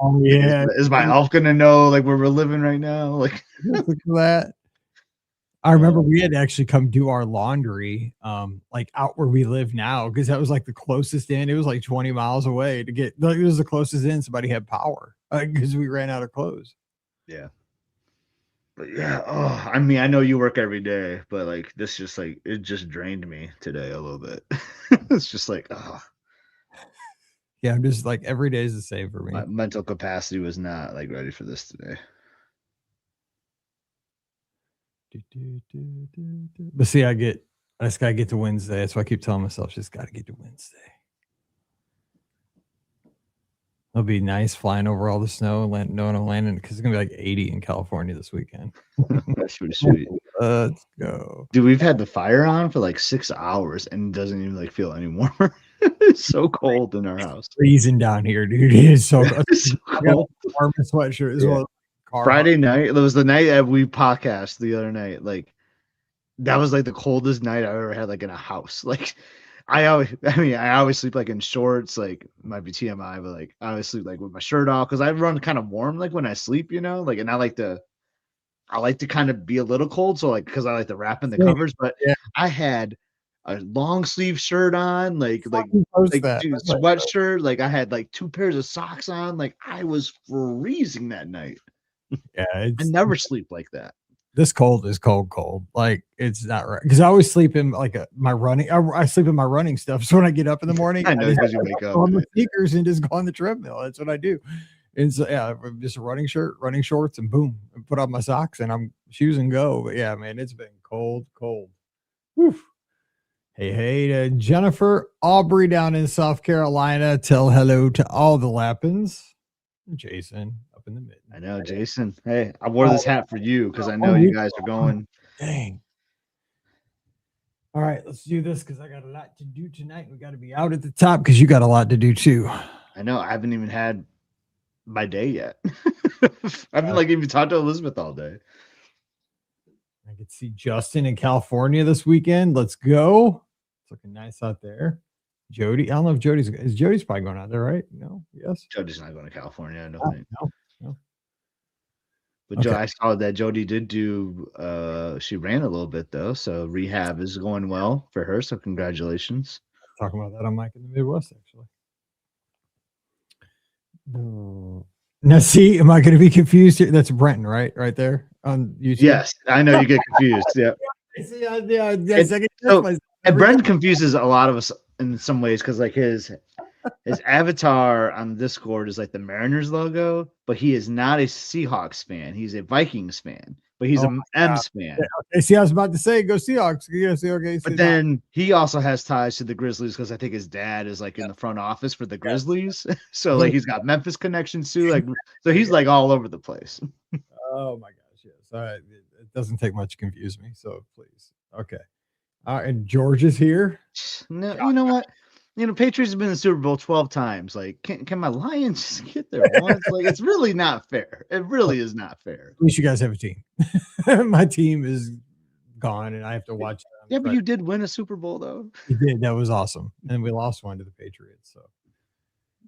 Oh yeah. Is my elf gonna know like where we're living right now? Like Look at that. I remember we had to actually come do our laundry, like out where we live now, because that was like the closest in. It was like 20 miles away to get. Like, it was the closest in somebody had power because we ran out of clothes. yeah. But yeah, oh, I mean, I know you work every day, but like this just like it just drained me today a little bit. It's just like, oh, Yeah, I'm just like every day is the same for my me. mental capacity was not like ready for this today. But see, I just gotta get to Wednesday. That's why I keep telling myself, just gotta get to Wednesday. It'll be nice flying over all the snow and knowing I'm landing because it's gonna be like 80 in California this weekend. That's pretty sweet. Let's go. Dude, we've had the fire on for like 6 hours and it doesn't even like feel any warmer. It's so cold in our house. Freezing down here, dude. It is so cold. It's so I got a cold. warmest sweatshirt as Yeah. well. Friday night, it was the night that we podcast the other night. Like that was like the coldest night I've ever had like in a house. Like I always sleep like in shorts, like might be TMI, but like I always sleep like with my shirt off because I run kind of warm like when I sleep, like, and I like to kind of be a little cold, so like because I like to wrap in the covers, but Yeah. I had a long sleeve shirt on, like That. dude, sweatshirt, like I had like 2 pairs of socks on, like I was freezing that night. Yeah, I never sleep like that. this cold is cold. Like it's not right because I always sleep in like my running. I sleep in my running stuff. So when I get up in the morning, I know just because you wake up. on the sneakers and just go on the treadmill. That's what I do. And so yeah, just a running shirt, running shorts, and boom, and put on my socks and I'm shoes and go. But yeah, man, it's been cold. Whew. Hey to Jennifer Aubrey down in South Carolina. Tell hello to all the Lappins. Jason up in the mid. I know, Jason. Hey, I wore this hat for you because I know you guys are going. Dang. All right, let's do this because I got a lot to do tonight. We got to be out at the top because you got a lot to do too. I know. I haven't even had my day yet. I haven't like even talked to Elizabeth all day. I could see Justin in California this weekend. Let's go. It's looking nice out there. Jody, I don't know if Jody's probably going out there, right? No, yes. Jody's not going to California. I don't think. No. But I saw that Jody did do. She ran a little bit though, so rehab is going well for her. So congratulations. Talking about that on Mike in the Midwest, actually. Now, see, am I going to be confused here? That's Brenton, right? Right there on YouTube. Yes, I know you get confused. Yeah. And Brenton confuses a lot of us in some ways because like his avatar on Discord is like the Mariners logo, but he is not a Seahawks fan. He's a Vikings fan, but he's an M's fan. Okay, see, I was about to say, go Seahawks. Okay, but then he also has ties to the Grizzlies because I think his dad is like in the front office for the Grizzlies. So like he's got Memphis connections too. Like so he's like all over the place. Oh my gosh, yes. It doesn't take much to confuse me. So please, okay. And George is here. No, you know what? Patriots have been in the Super Bowl 12 times. Like, can my Lions just get there once? Like, it's really not fair. It really is not fair. At least you guys have a team. My team is gone, and I have to watch them. Yeah, but you did win a Super Bowl, though. You did. That was awesome. And we lost one to the Patriots. So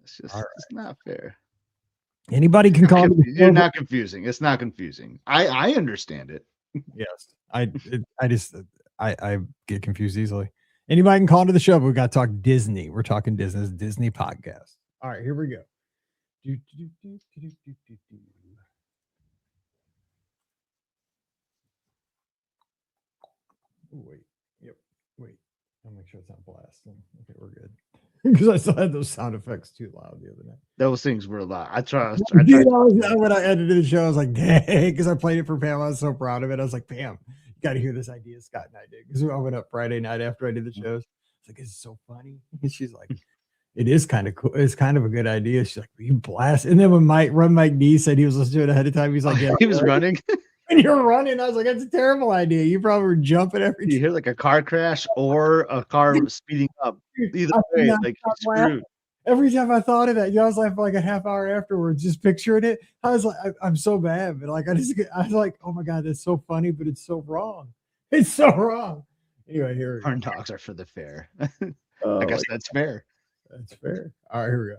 it's just it's not fair. Anybody can call me. You're not confusing. It's not confusing. I understand it. Yes. I get confused easily. Anybody can call into the show, but we got to talk Disney. We're talking Disney podcast. All right, here we go. Wait. Yep. Wait. I'll make sure it's not blasting. Okay, we're good. Because I still had those sound effects too loud the other night. Those things were loud. I tried. When I edited the show, I was like, dang, because I played it for Pam. I was so proud of it. I was like, Pam, you got to hear this idea Scott and I did. Because I went up Friday night after I did the shows. It's like, it's so funny. And she's like, it is kind of cool. It's kind of a good idea. She's like, you blast. And then when Mike D said he was listening to it ahead of time, he's like, yeah, he was running. And you're running. I was like, that's a terrible idea. You probably were jumping every time. You hear like a car crash or a car speeding up. Either way, like screwed. Every time I thought of that, I was like for like a half hour afterwards, just picturing it. I was like, I'm so bad, but like I was like, oh my god, that's so funny, but it's so wrong. It's so wrong. Anyway, here we go. Corn dogs are for the fair. I guess that's fair. That's fair. All right, here we go.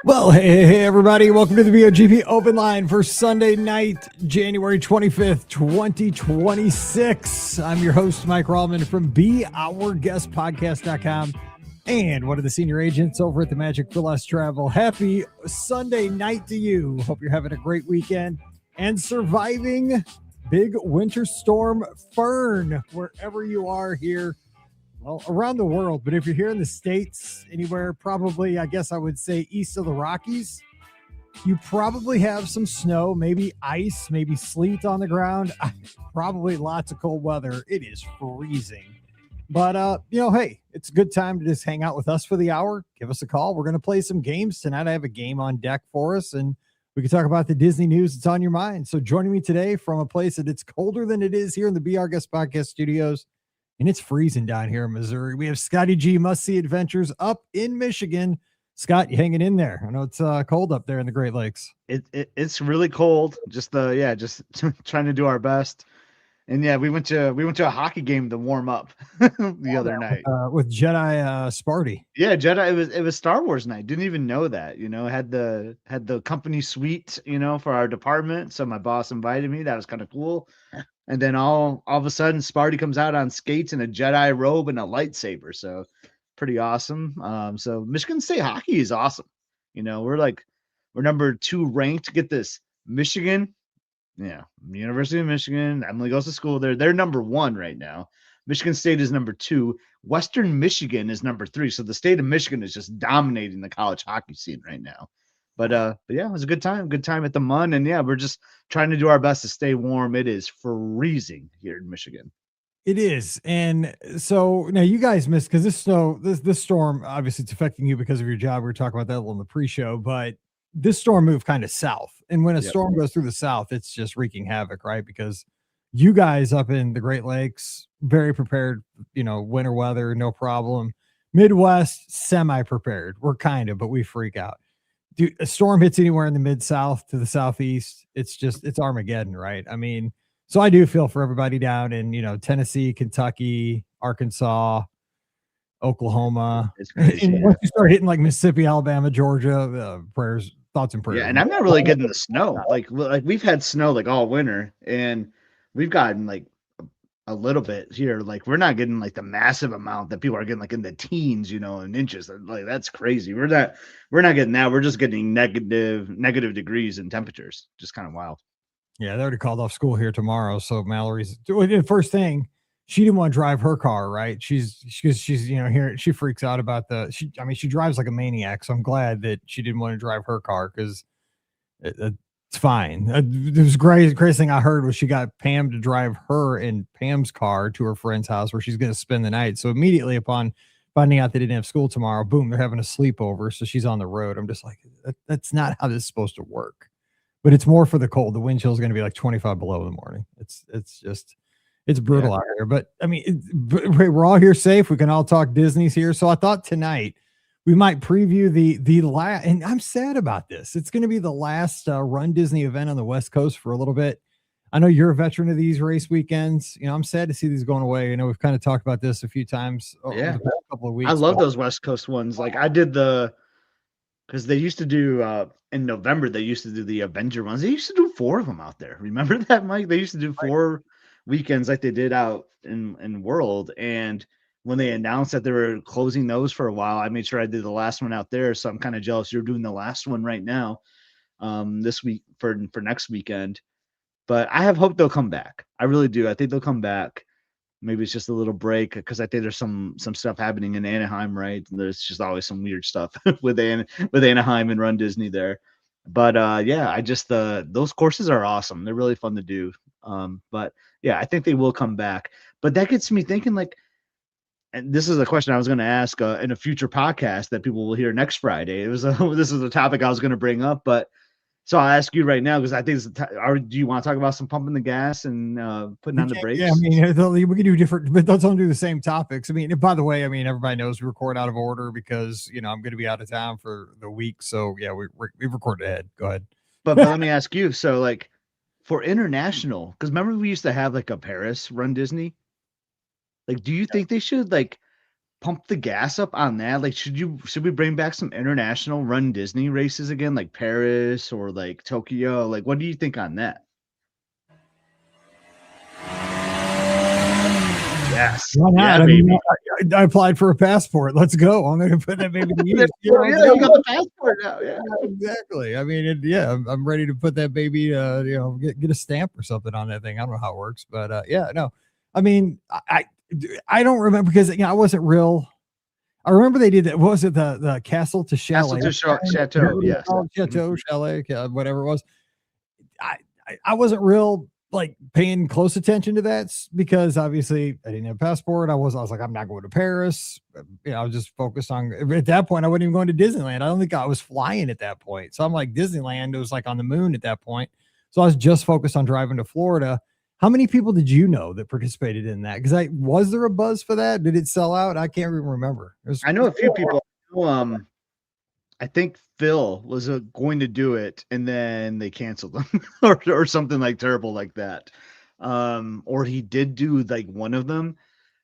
Well, hey, everybody. Welcome to the BOGP Open Line for Sunday night, January 25th, 2026. I'm your host, Mike Rallman from BeOurGuestPodcast.com and one of the senior agents over at the Magic for Less Travel. Happy Sunday night to you. Hope you're having a great weekend and surviving big winter storm Fern wherever you are here. Well, around the world, but if you're here in the States, anywhere, probably, I guess I would say east of the Rockies, you probably have some snow, maybe ice, maybe sleet on the ground, probably lots of cold weather. It is freezing. But, hey, it's a good time to just hang out with us for the hour. Give us a call. We're going to play some games tonight. I have a game on deck for us, and we can talk about the Disney news that's on your mind. So joining me today from a place that it's colder than it is here in the Be Our Guest Podcast studios, and it's freezing down here in Missouri. We have Scotty G Must-See Adventures up in Michigan. Scott, you hanging in there? I know it's cold up there in the Great Lakes. It's really cold. Just trying to do our best. And yeah, we went to a hockey game to warm up the other night with Jedi Sparty. Yeah, Jedi. It was Star Wars night. Didn't even know that. Had the company suite. For our department. So my boss invited me. That was kind of cool. And then all of a sudden, Sparty comes out on skates in a Jedi robe and a lightsaber. So pretty awesome. So Michigan State hockey is awesome. We're number 2 ranked. Get this, Michigan. Yeah, University of Michigan. Emily goes to school there. They're number 1 right now. Michigan State is number 2. Western Michigan is number 3. So the state of Michigan is just dominating the college hockey scene right now. But yeah, it was a good time. Good time at the Mun. And yeah, we're just trying to do our best to stay warm. It is freezing here in Michigan. It is. And so now you guys missed, because this storm, obviously it's affecting you because of your job. We were talking about that a little in the pre-show, but this storm moved kind of south. And when a storm goes through the south, it's just wreaking havoc, right? Because you guys up in the Great Lakes, very prepared, winter weather, no problem. Midwest, semi-prepared. We're kind of, but we freak out. Dude, a storm hits anywhere in the mid-south to the southeast, it's Armageddon, right? I mean, so I do feel for everybody down in, Tennessee, Kentucky, Arkansas, Oklahoma. It's crazy. And once you start hitting like Mississippi, Alabama, Georgia, thoughts and prayers. Yeah, and I'm not really getting the snow. Like we've had snow like all winter, and we've gotten like a little bit here. Like we're not getting like the massive amount that people are getting like in the teens, in inches. Like that's crazy. We're not getting that. We're just getting negative degrees in temperatures. Just kind of wild. Yeah, they already called off school here tomorrow. So Mallory's the first thing, she didn't want to drive her car, right? She's here, she freaks out about she drives like a maniac. So I'm glad that she didn't want to drive her car, because it's fine. It was great. Crazy thing I heard was she got Pam to drive her in Pam's car to her friend's house where she's going to spend the night. So immediately upon finding out they didn't have school tomorrow, boom, they're having a sleepover. So she's on the road. I'm just like, that's not how this is supposed to work. But it's more for the cold. The wind chill is going to be like 25 below in the morning. It's brutal out here. But I mean, we're all here safe. We can all talk Disney's here. So I thought tonight we might preview the last, and I'm sad about this. It's going to be the last Run Disney event on the West Coast for a little bit. I know you're a veteran of these race weekends. I'm sad to see these going away. I know we've kind of talked about this a few times over the past couple of weeks. I love those West Coast ones. Like I did because they used to do in November, they used to do the Avenger ones. They used to do 4 of them out there. Remember that, Mike? They used to do 4 weekends like they did out in World. And when they announced that they were closing those for a while, I made sure I did the last one out there. So I'm kind of jealous you're doing the last one right now, this week for next weekend. But I have hope they'll come back. I really do. I think they'll come back. Maybe it's just a little break, because I think there's some stuff happening in Anaheim, right? There's just always some weird stuff with Anaheim and Run Disney there. But yeah, I just those courses are awesome. They're really fun to do. But yeah, I think they will come back. But that gets me thinking, like, and this is a question I was going to ask in a future podcast that people will hear next Friday. This is a topic I was going to bring up, but so I'll ask you right now, because I think do you want to talk about some pumping the gas and putting on the brakes? Yeah, I mean, we can do different, but let's don't do the same topics. I mean, by the way, everybody knows we record out of order because, I'm going to be out of town for the week. So yeah, we record ahead. Go ahead. But let me ask you, so like for international, because remember we used to have like a Paris Run Disney? Like, do you think they should like pump the gas up on that? Like, should we bring back some international run Disney races again, like Paris or like Tokyo? Like, what do you think on that? Yes. Why Yeah, not? I mean, baby. I applied for a passport. Let's go. I'm going to put that baby to use. Yeah, you got the passport now. Yeah. Exactly. I mean, I'm ready to put that baby, get a stamp or something on that thing. I don't know how it works, but yeah, no. I mean, I don't remember because I wasn't real. I remember they did that. What was it? The Castle to Chalet? Chateau. Yes. Chateau, Chalet, whatever it was. I wasn't real like paying close attention to that because obviously I didn't have a passport. I was like, I'm not going to Paris. I was just focused on at that point. I wasn't even going to Disneyland. I don't think I was flying at that point. So I'm like, Disneyland, it was like on the moon at that point. So I was just focused on driving to Florida. How many people did you know that participated in that? Because was there a buzz for that? Did it sell out? I can't even remember. I know a few people. I think Phil was going to do it, and then they canceled him, or something like terrible like that. Or he did do like one of them,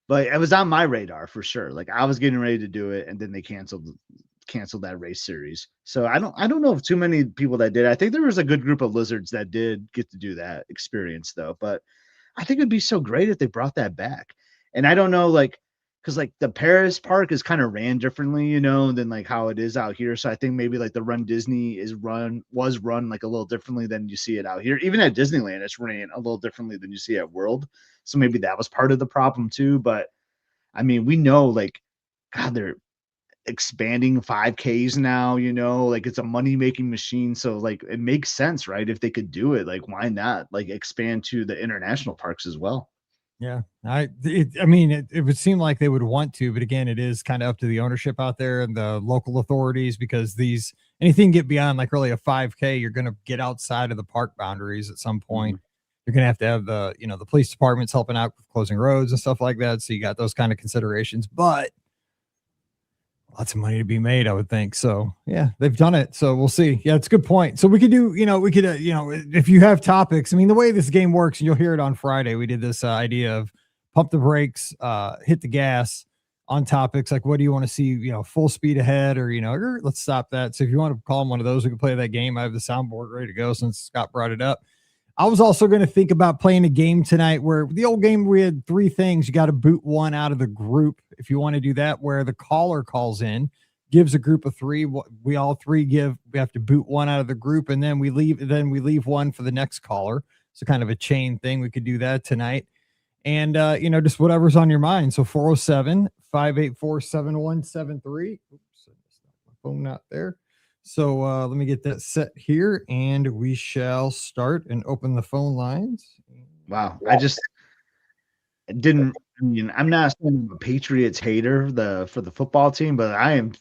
but it was on my radar for sure. Like I was getting ready to do it, and then they canceled that race series. So I don't know if too many people that did. I think there was a good group of lizards that did get to do that experience though. But I think it'd be so great if they brought that back. And I don't know, like, because like the Paris park is kind of ran differently, than like how it is out here. So I think maybe like the Run Disney was run like a little differently than you see it out here. Even at Disneyland, it's ran a little differently than you see at World. So maybe that was part of the problem too. But I mean, we know like, God, they're expanding 5Ks now, like it's a money making machine. So like it makes sense, right? If they could do it, like why not like expand to the international parks as well? Yeah, it would seem like they would want to, but again, it is kind of up to the ownership out there and the local authorities because anything get beyond like really a 5K, you're going to get outside of the park boundaries at some point. Mm-hmm. You're going to have the police departments helping out with closing roads and stuff like that. So you got those kind of considerations, but lots of money to be made, I would think. So yeah, they've done it. So we'll see. Yeah, it's a good point. So we could do, if you have topics, I mean, the way this game works, and you'll hear it on Friday, we did this idea of pump the brakes, hit the gas on topics. Like, what do you want to see, full speed ahead or, let's stop that. So if you want to call them one of those, we can play that game. I have the soundboard ready to go since Scott brought it up. I was also going to think about playing a game tonight where the old game, we had 3 things. You got to boot one out of the group. If you want to do that, where the caller calls in, gives a group of 3. We all 3 we have to boot one out of the group and then we leave one for the next caller. So kind of a chain thing. We could do that tonight and, just whatever's on your mind. So 407-584-7173. Oops, my phone not there. So let me get that set here and we shall start and open the phone lines. Wow. I'm not saying I'm a Patriots hater for the football team, but I am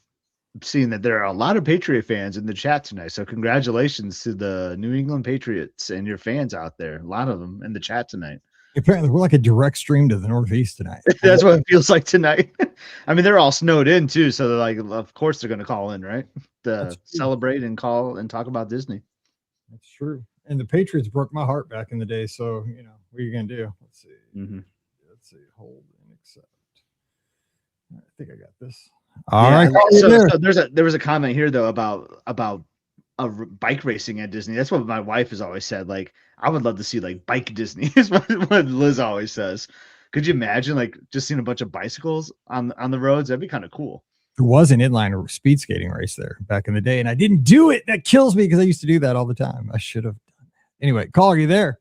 seeing that there are a lot of Patriot fans in the chat tonight. So congratulations to the New England Patriots and your fans out there. A lot of them in the chat tonight. Apparently we're like a direct stream to the Northeast tonight. That's what it feels like tonight. I mean, they're all snowed in too. So they're like, of course they're going to call in, right? To celebrate and call and talk about Disney. That's true. And the Patriots broke my heart back in the day. So, what are you going to do? Let's see. Mm-hmm. Let's see. Hold and accept. I think I got this. All right. So there was a comment here though about bike racing at Disney. That's what my wife has always said. Like, I would love to see like bike Disney is what Liz always says. Could you imagine like just seeing a bunch of bicycles on the roads? That'd be kind of cool. There was an inline speed skating race there back in the day, and I didn't do it. That kills me because I used to do that all the time. I should have done that. Anyway, caller, are you there?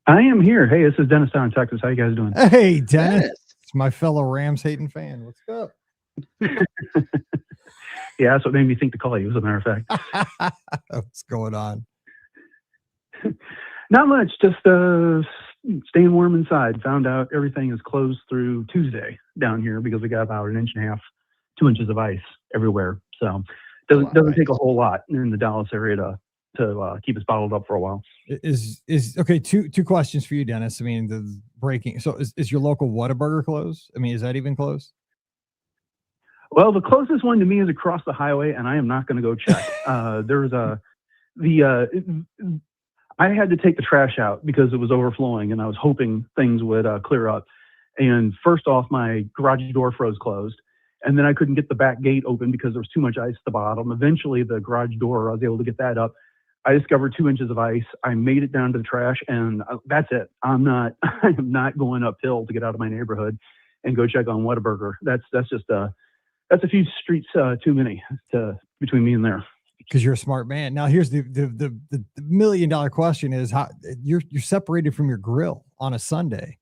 I am here. Hey, this is Dennis down in Texas. How you guys doing? Hey, Dennis. It's my fellow Rams hating fan. What's up? Yeah, that's what made me think to call you, as a matter of fact. What's going on? Not much. Just staying warm inside. Found out everything is closed through Tuesday down here because we got about 1.5 inches, 2 inches of ice everywhere. So doesn't take a whole lot in the Dallas area to keep us bottled up for a while. Is okay. Two questions for you, Dennis. I mean, the breaking. So is your local Whataburger closed? I mean, is that even closed? Well, the closest one to me is across the highway, and I am not going to go check. I had to take the trash out because it was overflowing, and I was hoping things would clear up. And first off, my garage door froze closed. And then I couldn't get the back gate open because there was too much ice at the bottom. Eventually, the garage door, I was able to get that up. I discovered 2 inches of ice. I made it down to the trash, and that's it. I am not going uphill to get out of my neighborhood and go check on Whataburger. That's a few streets too many between me and there. Because you're a smart man. Now, here's the $1 million question: is how you're separated from your grill on a Sunday.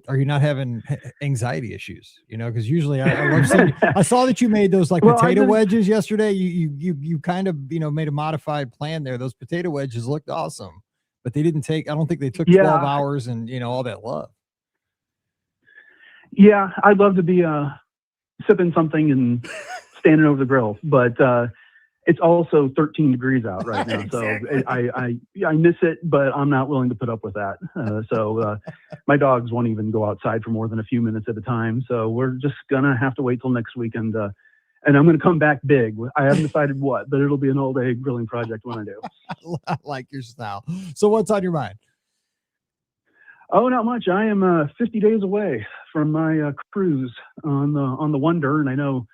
Are you not having anxiety issues? You know, because usually I love seeing. I saw that you made those potato wedges yesterday. You kind of made a modified plan there. Those potato wedges looked awesome, but they didn't take. I don't think they took 12 hours and all that love. Yeah, I'd love to be sipping something and standing over the grill, but it's also 13 degrees out right now. Exactly. So I miss it, but I'm not willing to put up with that. So my dogs won't even go outside for more than a few minutes at a time. So we're just going to have to wait till next weekend. And I'm going to come back big. I haven't decided what, but it'll be an all-day grilling project when I do. I like your style. So what's on your mind? Oh, not much. I am 50 days away from my cruise on the Wonder, and I know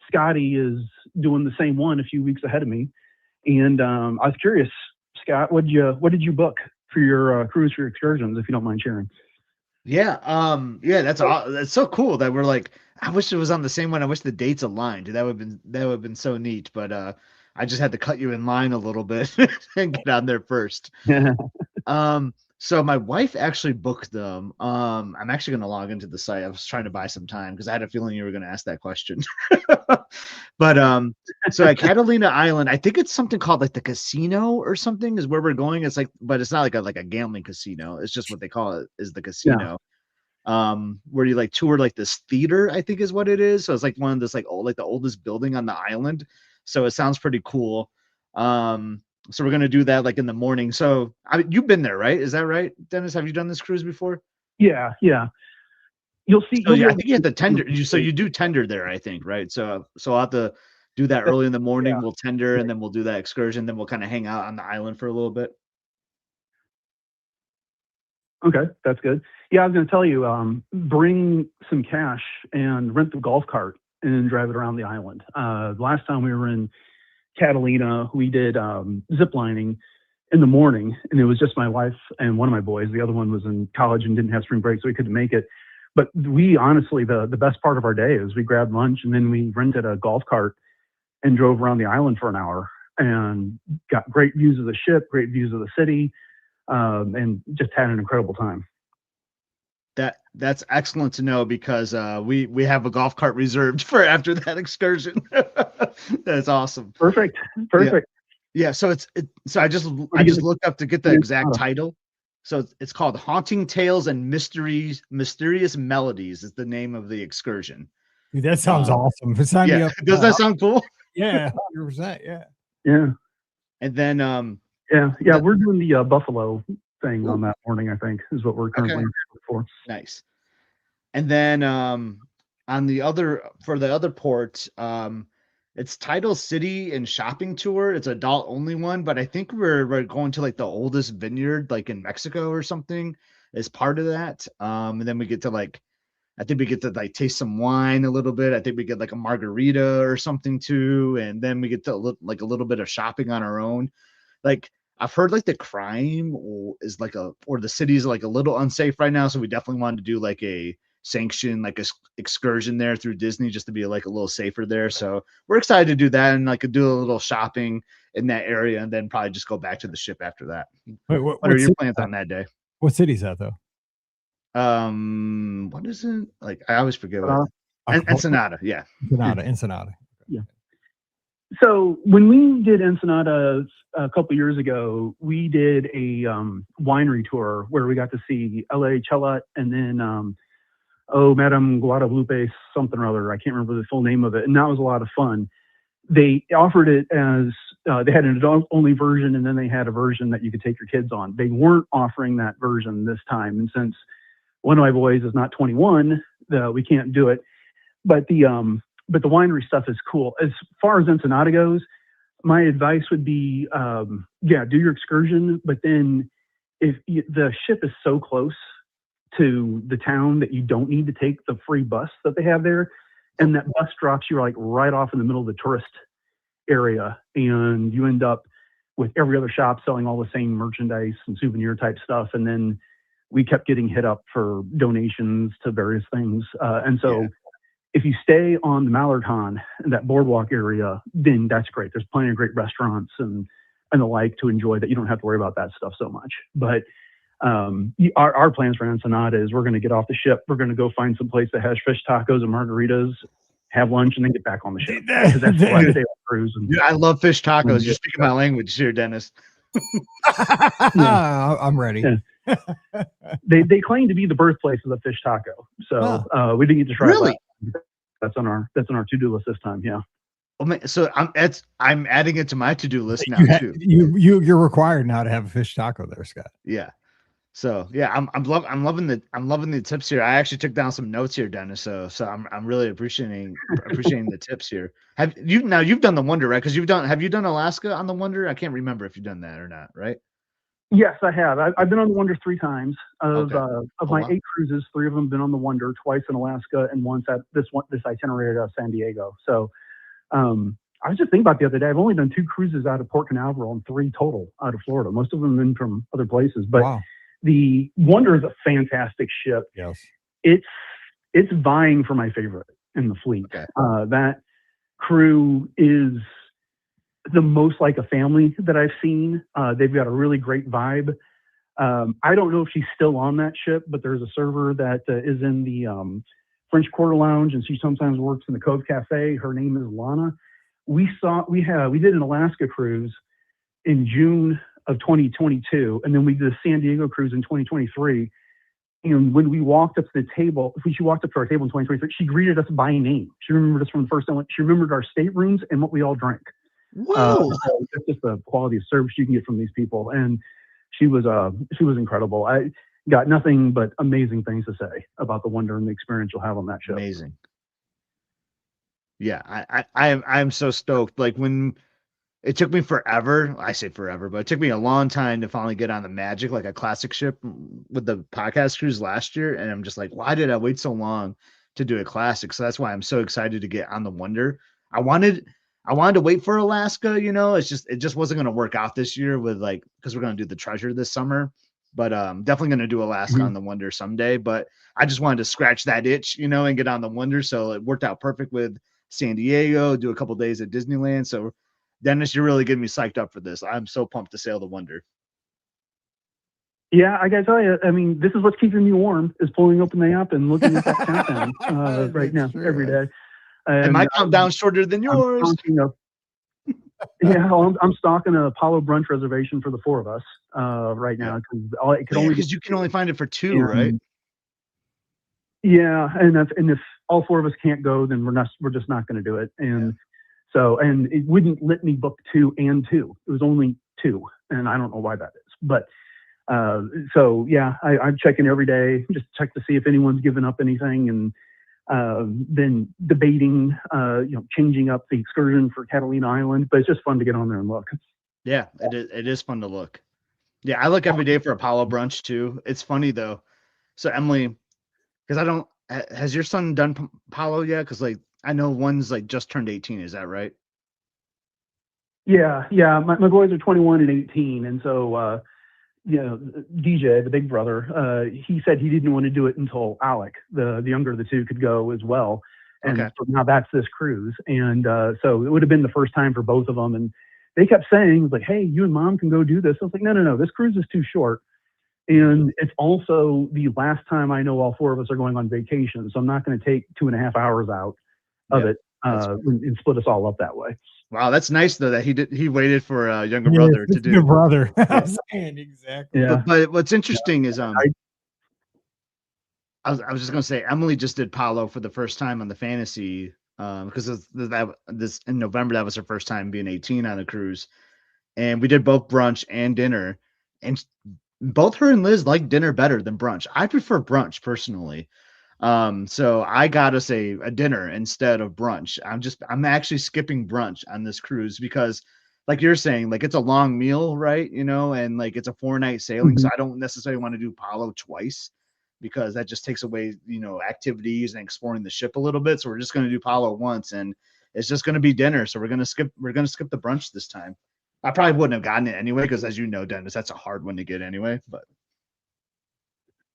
Scotty is doing the same one a few weeks ahead of me. And I was curious, Scott, what did you book for your cruise for your excursions, if you don't mind sharing? Yeah, that's so cool that we're I wish it was on the same one. I wish the dates aligned. That would have been so neat. But I just had to cut you in line a little bit and get on there first. So my wife actually booked them. I'm actually going to log into the site. I was trying to buy some time because I had a feeling you were going to ask that question. But so at Catalina Island, I think it's something called the casino or something is where we're going. It's but it's not like a gambling casino. It's just what they call it is the casino. Yeah. Where you tour this theater, I think is what it is. So it's one of this the oldest building on the island. So it sounds pretty cool. So we're going to do that in the morning. So you've been there, right? Is that right, Dennis? Have you done this cruise before? Yeah. You'll see. I think you have to tender. So you do tender there, I think, right? So I'll have to do that early in the morning. Yeah. We'll tender and then we'll do that excursion. Then we'll kind of hang out on the island for a little bit. Okay, that's good. Yeah, I was going to tell you, bring some cash and rent the golf cart and drive it around the island. Last time we were in Catalina, we did zip lining in the morning, and it was just my wife and one of my boys. The other one was in college and didn't have spring break, so we couldn't make it. But we honestly, the best part of our day is we grabbed lunch and then we rented a golf cart and drove around the island for an hour and got great views of the ship, great views of the city, and just had an incredible time. That's excellent to know because we have a golf cart reserved for after that excursion. That's awesome. Perfect. Yeah. So I just looked up to get the exact title. So it's called Haunting Tales and Mysterious Melodies is the name of the excursion. Dude, that sounds awesome. Does that sound cool? Yeah, 100%. Yeah. Yeah. And then we're doing the Buffalo thing on that morning, I think, is what we're currently for. Nice. And then for the other port, it's titled City and Shopping Tour. It's adult only one, but I think we're going to the oldest vineyard in Mexico or something as part of that. And then we get to I think we get to taste some wine a little bit. I think we get a margarita or something too, and then we get to a little bit of shopping on our own. I've heard the crime is or the city is a little unsafe right now, so we definitely wanted to do a sanction excursion there through Disney just to be a little safer there. So we're excited to do that and do a little shopping in that area, and then probably just go back to the ship after that. Wait, what are your plans on that day? What city's that though? What is it? I always forget. Ensenada. Yeah. Ensenada. Yeah. So when we did Ensenada a couple years ago, we did a winery tour where we got to see L.A. Chelat and then Madame Guadalupe something or other. I can't remember the full name of it, and that was a lot of fun. They offered it as they had an adult-only version, and then they had a version that you could take your kids on. They weren't offering that version this time, and since one of my boys is not 21, we can't do it. But the winery stuff is cool. As far as Ensenada goes, my advice would be, do your excursion. But then if the ship is so close to the town that you don't need to take the free bus that they have there. And that bus drops you like right off in the middle of the tourist area. And you end up with every other shop selling all the same merchandise and souvenir type stuff. And then we kept getting hit up for donations to various things. And so if you stay on the Mallarton, that boardwalk area, then that's great. There's plenty of great restaurants and the like to enjoy that. You don't have to worry about that stuff so much. But our plans for Ensenada is we're going to get off the ship. We're going to go find some place that has fish tacos and margaritas, have lunch, and then get back on the ship. Because that's the last day of the cruise. And, I love fish tacos. You're speaking my language here, Dennis. I'm ready. Yeah. They claim to be the birthplace of the fish taco. So we didn't get to try really? that. That's on our to-do list this time. Yeah. Oh, man, so I'm adding it to my to-do list now too. You're required now to have a fish taco there, Scott. Yeah. So yeah, I'm loving the tips here. I actually took down some notes here, Dennis. So I'm really appreciating the tips here. You've done the Wonder, right? Because have you done Alaska on the Wonder? I can't remember if you've done that or not, right? Yes, I have. I've been on the Wonder 3 times. Of my 8 cruises, 3 of them have been on the Wonder, twice in Alaska and once at this itinerary at San Diego. So I was just thinking about the other day, I've only done 2 cruises out of Port Canaveral and 3 total out of Florida. Most of them have been from other places. But wow. The Wonder is a fantastic ship. Yes. It's vying for my favorite in the fleet. Okay. That crew is the most like a family that I've seen. They've got a really great vibe. I don't know if she's still on that ship, but there's a server that is in the French Quarter Lounge, and she sometimes works in the Cove Cafe. Her name is Lana. We did an Alaska cruise in June of 2022, and then we did a San Diego cruise in 2023. And when we walked up to the table, when she walked up to our table in 2023, she greeted us by name. She remembered us from the first time. She remembered our staterooms and what we all drank. Whoa! So it's just the quality of service you can get from these people, and she was incredible. I got nothing but amazing things to say about the Wonder and the experience you'll have on that ship. Amazing. Yeah, I'm so stoked. Like when it took me forever, I say forever, but it took me a long time to finally get on the Magic, like a classic ship with the podcast cruise last year. And I'm just like, why did I wait so long to do a classic? So that's why I'm so excited to get on the Wonder. I wanted to wait for Alaska, it just wasn't going to work out this year because we're going to do the Treasure this summer, but definitely going to do Alaska on the Wonder someday. But I just wanted to scratch that itch, and get on the Wonder. So it worked out perfect with San Diego, do a couple days at Disneyland. So Dennis, you're really getting me psyched up for this. I'm so pumped to sail the Wonder. Yeah, I gotta tell you, I mean, this is what's keeping me warm, is pulling open the app and looking at that countdown right now, every day. And my countdown's shorter than yours. I'm stocking a Apollo brunch reservation for the 4 of us right now, because you can only find it for 2, right? Yeah, and if all 4 of us can't go, then we're just not going to do it. And so it wouldn't let me book 2 and 2. It was only 2, and I don't know why that is. But I'm checking every day, just check to see if anyone's given up anything, and then debating, changing up the excursion for Catalina Island. But it's just fun to get on there and look. Yeah, it is fun to look. Yeah, I look every day for Apollo brunch too. It's funny though. So Emily, because has your son done Apollo yet? Because I know one's just turned 18. Is that right? Yeah. My boys are 21 and 18, and so DJ, the big brother, he said he didn't want to do it until Alec, the younger of the 2, could go as well. And so now that's this cruise, and so it would have been the first time for both of them. And they kept saying, "Hey, you and Mom can go do this." I was like, "No, this cruise is too short." And it's also the last time I know all 4 of us are going on vacation. So I'm not going to take 2.5 hours out of it and split us all up that way. Wow, that's nice though that he waited for a younger brother to do. Your brother. Exactly. Yeah. But what's interesting is I was just gonna say Emily just did Palo for the first time on the Fantasy because this in November, that was her first time being 18 on a cruise, and we did both brunch and dinner, and both her and Liz like dinner better than brunch. I prefer brunch personally. So I got us a dinner instead of brunch. I'm actually skipping brunch on this cruise because like you're saying, it's a long meal, right? And it's a 4-night sailing. So I don't necessarily want to do Palo twice because that just takes away, activities and exploring the ship a little bit. So we're just going to do Palo once, and it's just going to be dinner. So we're going to skip the brunch this time. I probably wouldn't have gotten it anyway, because as you know, Dennis, that's a hard one to get anyway. But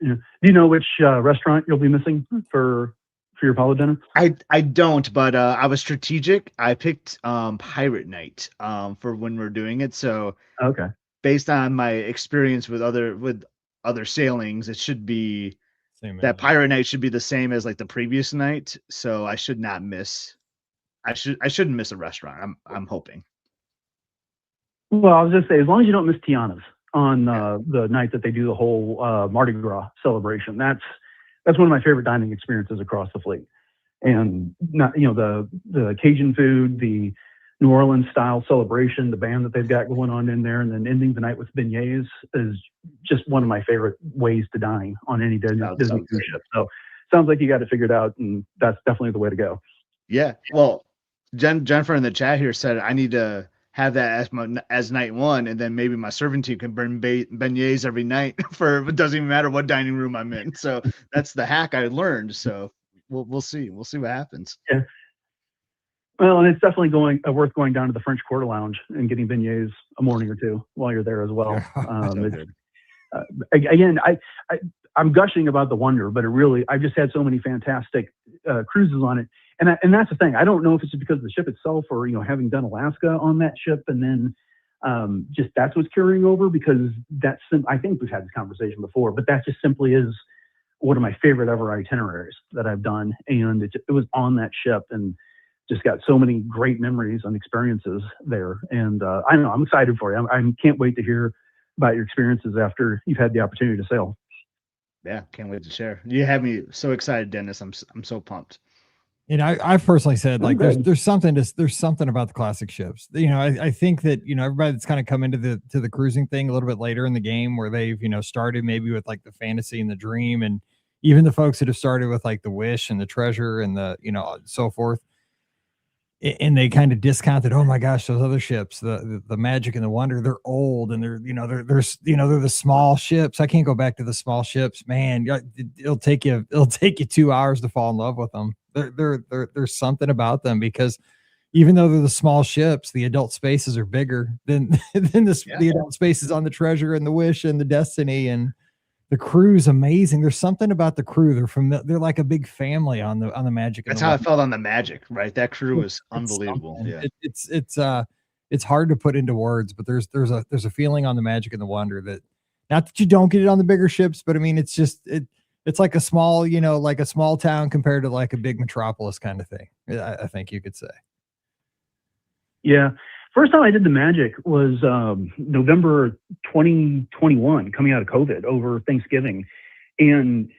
yeah. Do you know which restaurant you'll be missing for your Palo dinner? I don't, but I was strategic. I picked Pirate Night for when we're doing it. So Okay. based on my experience with other sailings, it should be Same that as- Pirate Night should be the same as like the previous night. So I should not miss. I shouldn't miss a restaurant. I'm hoping. Well, I was just say, as long as you don't miss Tiana's on the night that they do the whole Mardi Gras celebration, that's one of my favorite dining experiences across the fleet. And not, the Cajun food, the New Orleans style celebration, the band that they've got going on in there, and then ending the night with beignets is just one of my favorite ways to dine on any Disney cruise ship. So sounds like you got it figured out, and that's definitely the way to go. Yeah. Well, Jennifer in the chat here said I need to have that as night one, and then maybe my serving team can bring beignets every night it doesn't even matter what dining room I'm in. So that's the hack I learned. So we'll see what happens. Yeah. Well, and it's definitely worth going down to the French Quarter Lounge and getting beignets a morning or two while you're there as well. Again, I'm gushing about the Wonder, but I've just had so many fantastic cruises on it. And that's the thing. I don't know if it's because of the ship itself or, having done Alaska on that ship, and then just that's what's carrying over, because I think we've had this conversation before, but that just simply is one of my favorite ever itineraries that I've done. And it was on that ship, and just got so many great memories and experiences there. And I don't know, I'm excited for you. I can't wait to hear about your experiences after you've had the opportunity to sail. Yeah, can't wait to share. You have me so excited, Dennis. I'm so pumped. And I've personally said, like, there's something about the classic ships. I think that, everybody that's kind of come into the cruising thing a little bit later in the game, where they've, started maybe with like the fantasy and the dream, and even the folks that have started with like the wish and the treasure and the, so forth. And they kind of discounted, oh my gosh, those other ships, the magic and the wonder, they're old, and they're the small ships. I can't go back to the small ships, man. It'll take you 2 hours to fall in love with them. There's something about them, because even though they're the small ships, the adult spaces are bigger than the adult spaces on the treasure and the wish and the destiny. And the crew's amazing. There's something about the crew. They're like a big family on the Magic. That's how I felt on the Magic, right? That crew was unbelievable. Yeah. It's hard to put into words, but there's a feeling on the Magic and the Wonder that, not that you don't get it on the bigger ships, but I mean, it's just it's like a small, like a small town compared to like a big metropolis kind of thing. I think you could say. Yeah. First time I did the Magic was November 2021, coming out of COVID over Thanksgiving. And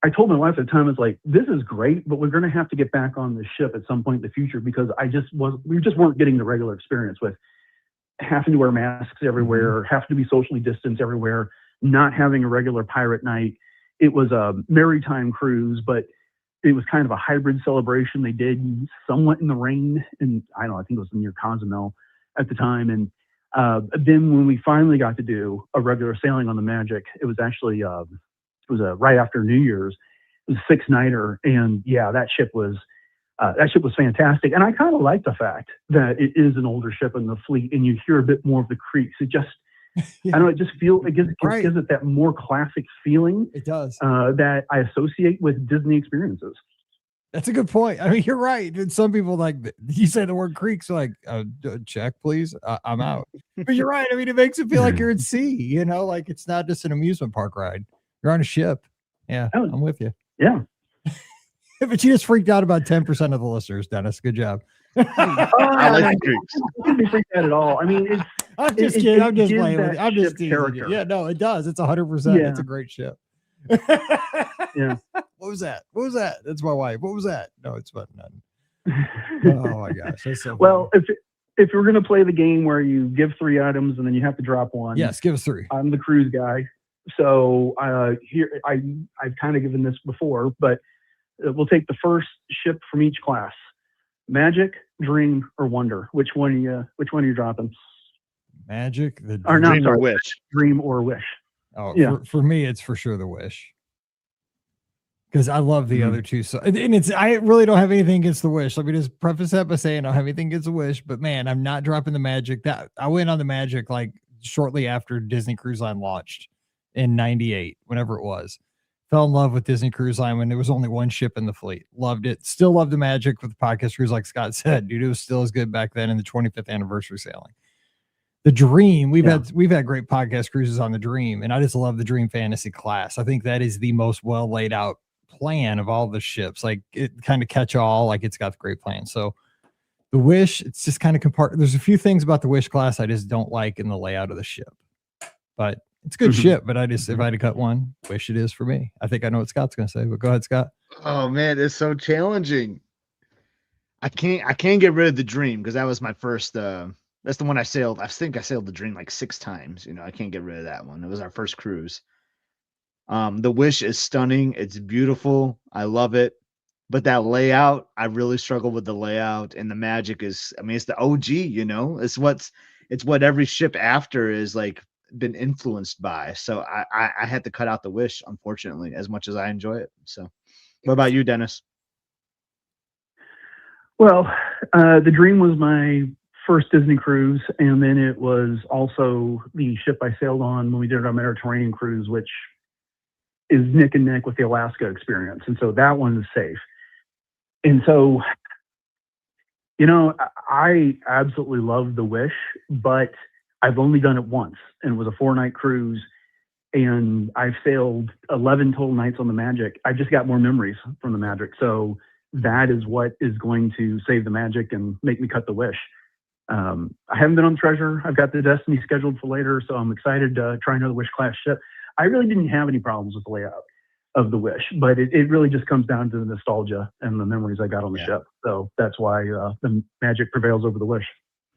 I told my wife at the time, I was like, this is great, but we're going to have to get back on the ship at some point in the future, because we just weren't getting the regular experience with having to wear masks everywhere, having to be socially distanced everywhere, not having a regular pirate night. It was a maritime cruise, but it was kind of a hybrid celebration. They did somewhat in the rain, and I think it was near Cozumel at the time. And then when we finally got to do a regular sailing on the Magic, it was actually right after New Year's. It was a 6-nighter, and yeah, that ship was fantastic. And I kind of like the fact that it is an older ship in the fleet, and you hear a bit more of the creaks. It just I don't know, it just feels, it gives it that more classic feeling. It does. That I associate with Disney experiences. That's a good point. I mean, you're right. And some people, like, you say the word creeks, like, check, please. I'm out. But you're right. I mean, it makes it feel like you're at sea, like it's not just an amusement park ride. You're on a ship. Yeah, I'm with you. Yeah. But you just freaked out about 10% of the listeners, Dennis. Good job. I like the creeks. I didn't freak out at all. I mean, I'm just kidding. I'm just playing with you. I'm just teasing character. you. Yeah, no, it does. It's 100%. Yeah. It's a great ship. Yeah. What was that? That's my wife. What was that? No, it's but nothing. Oh my gosh. That's so well, if you're going to play the game where you give 3 items and then you have to drop one. Yes, give us 3. I'm the cruise guy. So here I've kind of given this before, but we'll take the first ship from each class. Magic, Dream, or Wonder. Which one are you dropping? Magic, Dream or Wish. Dream or Wish. Oh, yeah. For me, it's for sure the Wish. because I love the other two. So, and I really don't have anything against the Wish. Let me just preface that by saying I don't have anything against the Wish, but man, I'm not dropping the Magic. That I went on the Magic like shortly after Disney Cruise Line launched in '98, whenever it was. Fell in love with Disney Cruise Line when there was only one ship in the fleet. Loved it. Still love the Magic with the podcast cruise, like Scott said. Dude, it was still as good back then in the 25th anniversary sailing. The Dream, we've had great podcast cruises on the Dream, and I just love the Dream Fantasy class. I think that is the most well laid out plan of all the ships. Like it kind of catch all, like it's got the great plan. So the Wish, it's just kind of there's a few things about the Wish class I just don't like in the layout of the ship, but it's a good ship. But if I had to cut one, Wish it is for me. I think I know what Scott's going to say, but go ahead, Scott. Oh man, it's so challenging. I can't get rid of the Dream because that was my first. That's the one I sailed. I think I sailed the Dream like 6 times. You know, I can't get rid of that one. It was our first cruise. The Wish is stunning. It's beautiful. I love it. But that layout, I really struggle with the layout. And the Magic is, I mean, it's the OG, you know, it's what every ship after is like been influenced by. So I had to cut out the Wish, unfortunately, as much as I enjoy it. So what about you, Dennis? Well, the Dream was my first Disney cruise, and then it was also the ship I sailed on when we did our Mediterranean cruise, which is neck and neck with the Alaska experience. And so that one is safe. And so, you know, I absolutely love the Wish, but I've only done it once, and it was a 4-night cruise, and I've sailed 11 total nights on the Magic. I just got more memories from the Magic. So that is what is going to save the Magic and make me cut the Wish. I haven't been on Treasure. I've got the Destiny scheduled for later, so I'm excited to try another Wish class ship. I really didn't have any problems with the layout of the Wish, but it really just comes down to the nostalgia and the memories I got on the ship. So that's why the Magic prevails over the Wish.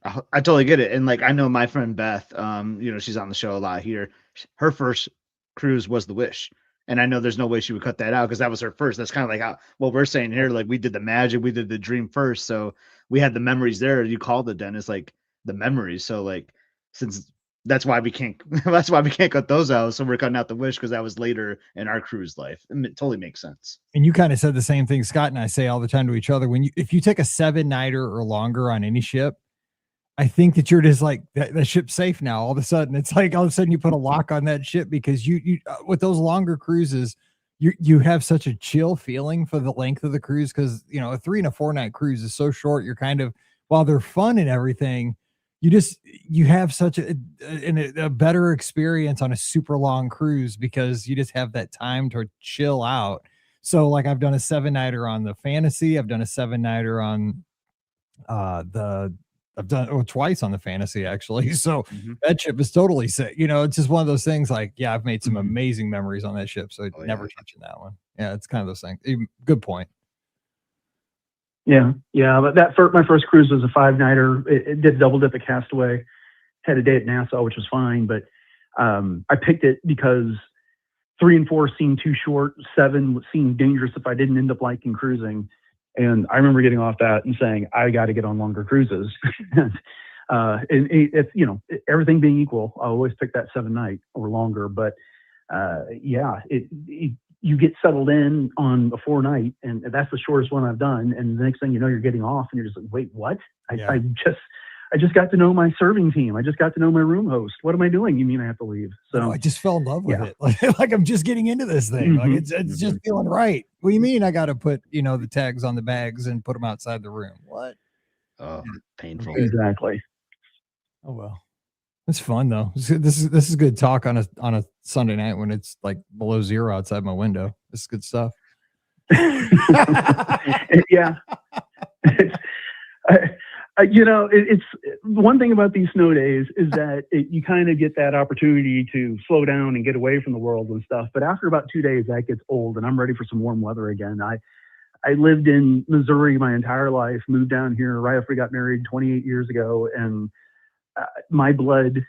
I totally get it. And like, I know my friend Beth, you know, she's on the show a lot here. Her first cruise was the Wish. And I know there's no way she would cut that out because that was her first. That's kind of like how what we're saying here. Like we did the Magic, we did the Dream first. So we had the memories there. You called it, Dennis, like the memories. So like, since that's why we can't cut those out. So we're cutting out the Wish because that was later in our cruise life. It totally makes sense. And you kind of said the same thing Scott and I say all the time to each other. If you take a 7-nighter or longer on any ship, I think that you're just like that ship's safe now. All of a sudden, it's like all of a sudden you put a lock on that ship because you with those longer cruises, you have such a chill feeling for the length of the cruise because you know a 3 and a 4-night cruise is so short. You're kind of while they're fun and everything, you have such a better experience on a super long cruise because you just have that time to chill out. So like I've done a 7-nighter on the Fantasy, I've done a 7-nighter on I've done twice on the Fantasy actually. So that ship is totally sick. You know, it's just one of those things like, yeah, I've made some amazing memories on that ship. So never touching that one. Yeah. It's kind of those things. Good point. Yeah. Yeah. But my first cruise was a 5-nighter. It did double dip at Castaway, had a day at Nassau, which was fine. But I picked it because 3 and 4 seemed too short. 7 seemed dangerous if I didn't end up liking cruising. And I remember getting off that and saying, I got to get on longer cruises. And it's, you know, everything being equal, I always pick that 7-night or longer. But you get settled in on a 4-night, and that's the shortest one I've done. And the next thing you know, you're getting off, and you're just like, wait, what? I just got to know my serving team. I just got to know my room host. What am I doing? You mean I have to leave? So I just fell in love with it. Like I'm just getting into this thing. Like it's just feeling right. What do you mean I got to put, you know, the tags on the bags and put them outside the room? What? Oh, painful. Exactly. Oh, well, it's fun though. This is good talk on a Sunday night when it's like below 0 outside my window. This is good stuff. Yeah. You know, it's one thing about these snow days is that you kind of get that opportunity to slow down and get away from the world and stuff. But after about 2 days, that gets old, and I'm ready for some warm weather again. I lived in Missouri my entire life, moved down here right after we got married 28 years ago, and my blood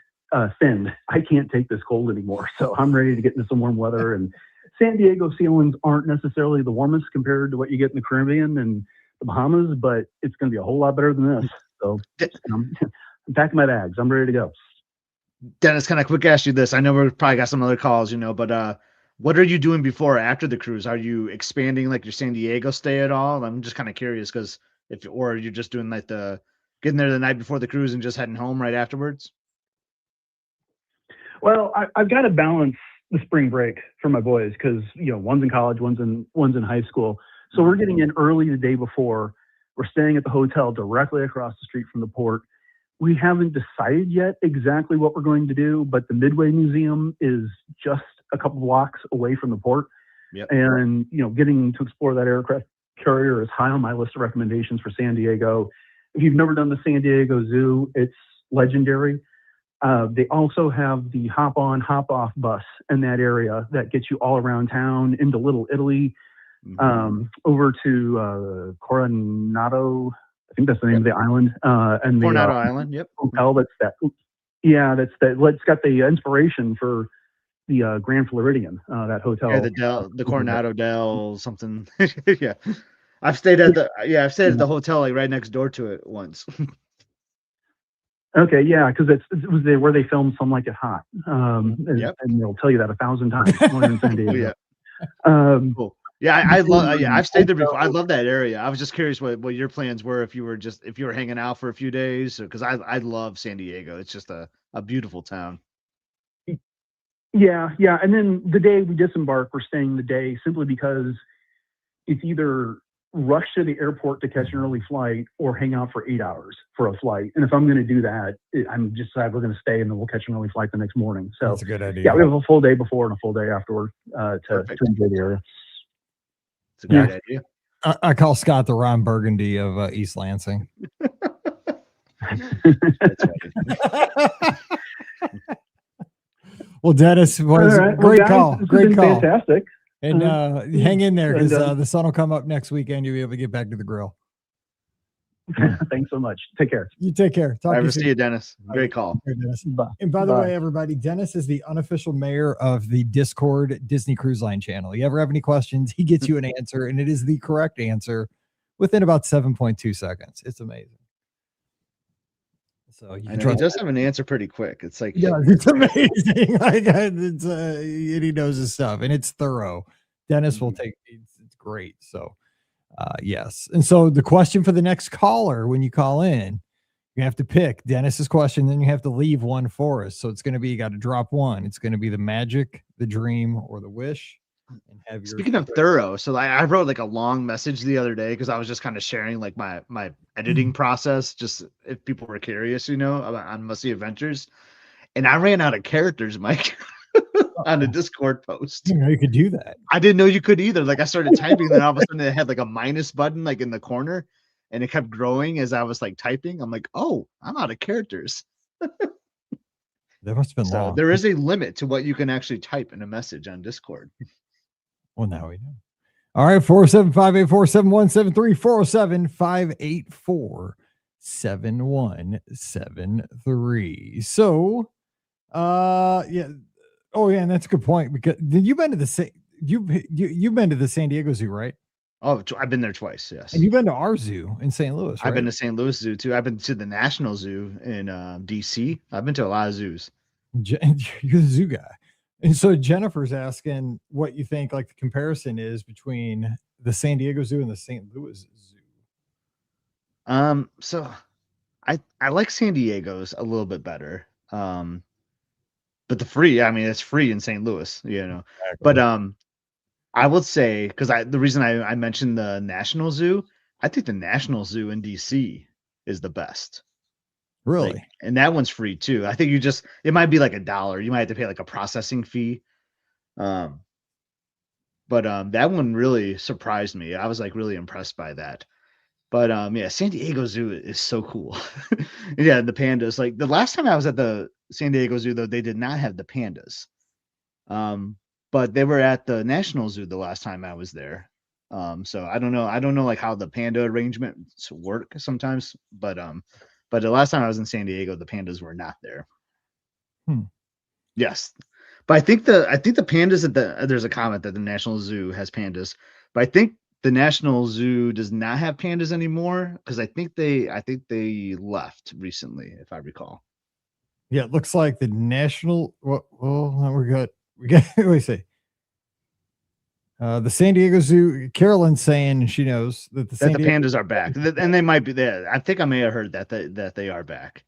thinned. I can't take this cold anymore, so I'm ready to get into some warm weather. And San Diego ceilings aren't necessarily the warmest compared to what you get in the Caribbean and the Bahamas, but it's going to be a whole lot better than this. So I'm packing my bags. I'm ready to go. Dennis, can I quick ask you this? I know we've probably got some other calls, you know, but what are you doing before or after the cruise? Are you expanding like your San Diego stay at all? I'm just kind of curious because or you're just doing like getting there the night before the cruise and just heading home right afterwards. Well, I've got to balance the spring break for my boys because one's in college, one's in high school. So we're getting in early the day before. We're staying at the hotel directly across the street from the port. We haven't decided yet exactly what we're going to do, but the Midway Museum is just a couple blocks away from the port. Yep. And, getting to explore that aircraft carrier is high on my list of recommendations for San Diego. If you've never done the San Diego Zoo, it's legendary. They also have the hop on, hop off bus in that area that gets you all around town into Little Italy, over to Coronado. I think that's the name of the island. And the Coronado Island. Yep. Hotel that's that. Yeah, it's got the inspiration for the Grand Floridian. That hotel. Yeah, the Coronado Del something. Yeah, I've stayed at the hotel like right next door to it once. Okay, yeah, because it was where they filmed Some Like It Hot, and they'll tell you that 1,000 times. In San Diego. Cool. Yeah, I love. Yeah, I've stayed there before. I love that area. I was just curious what your plans were if you were hanging out for a few days, because I love San Diego. It's just a beautiful town. Yeah, and then the day we disembark, we're staying the day simply because it's either rush to the airport to catch an early flight or hang out for 8 hours for a flight. And if I'm going to do that, I'm just glad we're going to stay and then we'll catch an early flight the next morning. So that's a good idea. Yeah, we have a full day before and a full day afterward to enjoy the area. It's a great idea. I call Scott the Ron Burgundy of East Lansing. Well, Dennis, great call. Great call. Fantastic. And hang in there because the sun will come up next weekend. You'll be able to get back to the grill. Thanks so much. Take care. You take care. Talk to you soon. See you, Dennis. Great call. Dennis. Bye. And by the way, everybody, Dennis is the unofficial mayor of the Discord Disney Cruise Line channel. You ever have any questions, he gets you an answer, and it is the correct answer within about 7.2 seconds. It's amazing. So he does have an answer pretty quick. It's like, yeah, it's amazing. And he knows his stuff, and it's thorough. Dennis will take it's great. So yes. And so the question for the next caller, when you call in, you have to pick Dennis's question, then you have to leave one for us. So it's going to be, you got to drop one. It's going to be the magic, the dream, or the wish. And have Speaking of thorough, so I wrote like a long message the other day because I was just kind of sharing like my editing process, just if people were curious, on Must-See Adventures. And I ran out of characters, Mike. On a Discord post. You know you could do that. I didn't know you could either. Like I started typing, then all of a sudden it had like a minus button like in the corner, and it kept growing as I was like typing. I'm like, oh, I'm out of characters. That must have been long. There is a limit to what you can actually type in a message on Discord. Well, now we know. All right, 407-584-7173, 407-584-7173. So yeah. Oh yeah, and that's a good point, because you've been to the you've been to the San Diego Zoo, right? Oh, I've been there twice, yes. And you've been to our zoo in St. Louis, right? I've been to St. Louis Zoo too. I've been to the National Zoo in DC. I've been to a lot of zoos. You're the zoo guy. And so Jennifer's asking what you think like the comparison is between the San Diego Zoo and the St. Louis Zoo. So I like San Diego's a little bit better. But it's free in St. Louis, Exactly. But I would say, because the reason I mentioned the National Zoo, I think the National Zoo in DC is the best. Really? And that one's free too. I think it might be like $1. You might have to pay like a processing fee. But that one really surprised me. I was like really impressed by that. But San Diego Zoo is so cool. Yeah, the pandas. Like the last time I was at the San Diego Zoo, though, they did not have the pandas. But they were at the National Zoo the last time I was there. So I don't know like how the panda arrangements work sometimes, but the last time I was in San Diego, the pandas were not there. Yes. But I think the pandas there's a comment that the National Zoo has pandas, but I think the National Zoo does not have pandas anymore because I think they left recently, if I recall. Yeah, it looks like the National. Well, we got. Let me see. The San Diego Zoo, Carolyn's saying she knows that the pandas are back, and they might be there. I think I may have heard that they are back.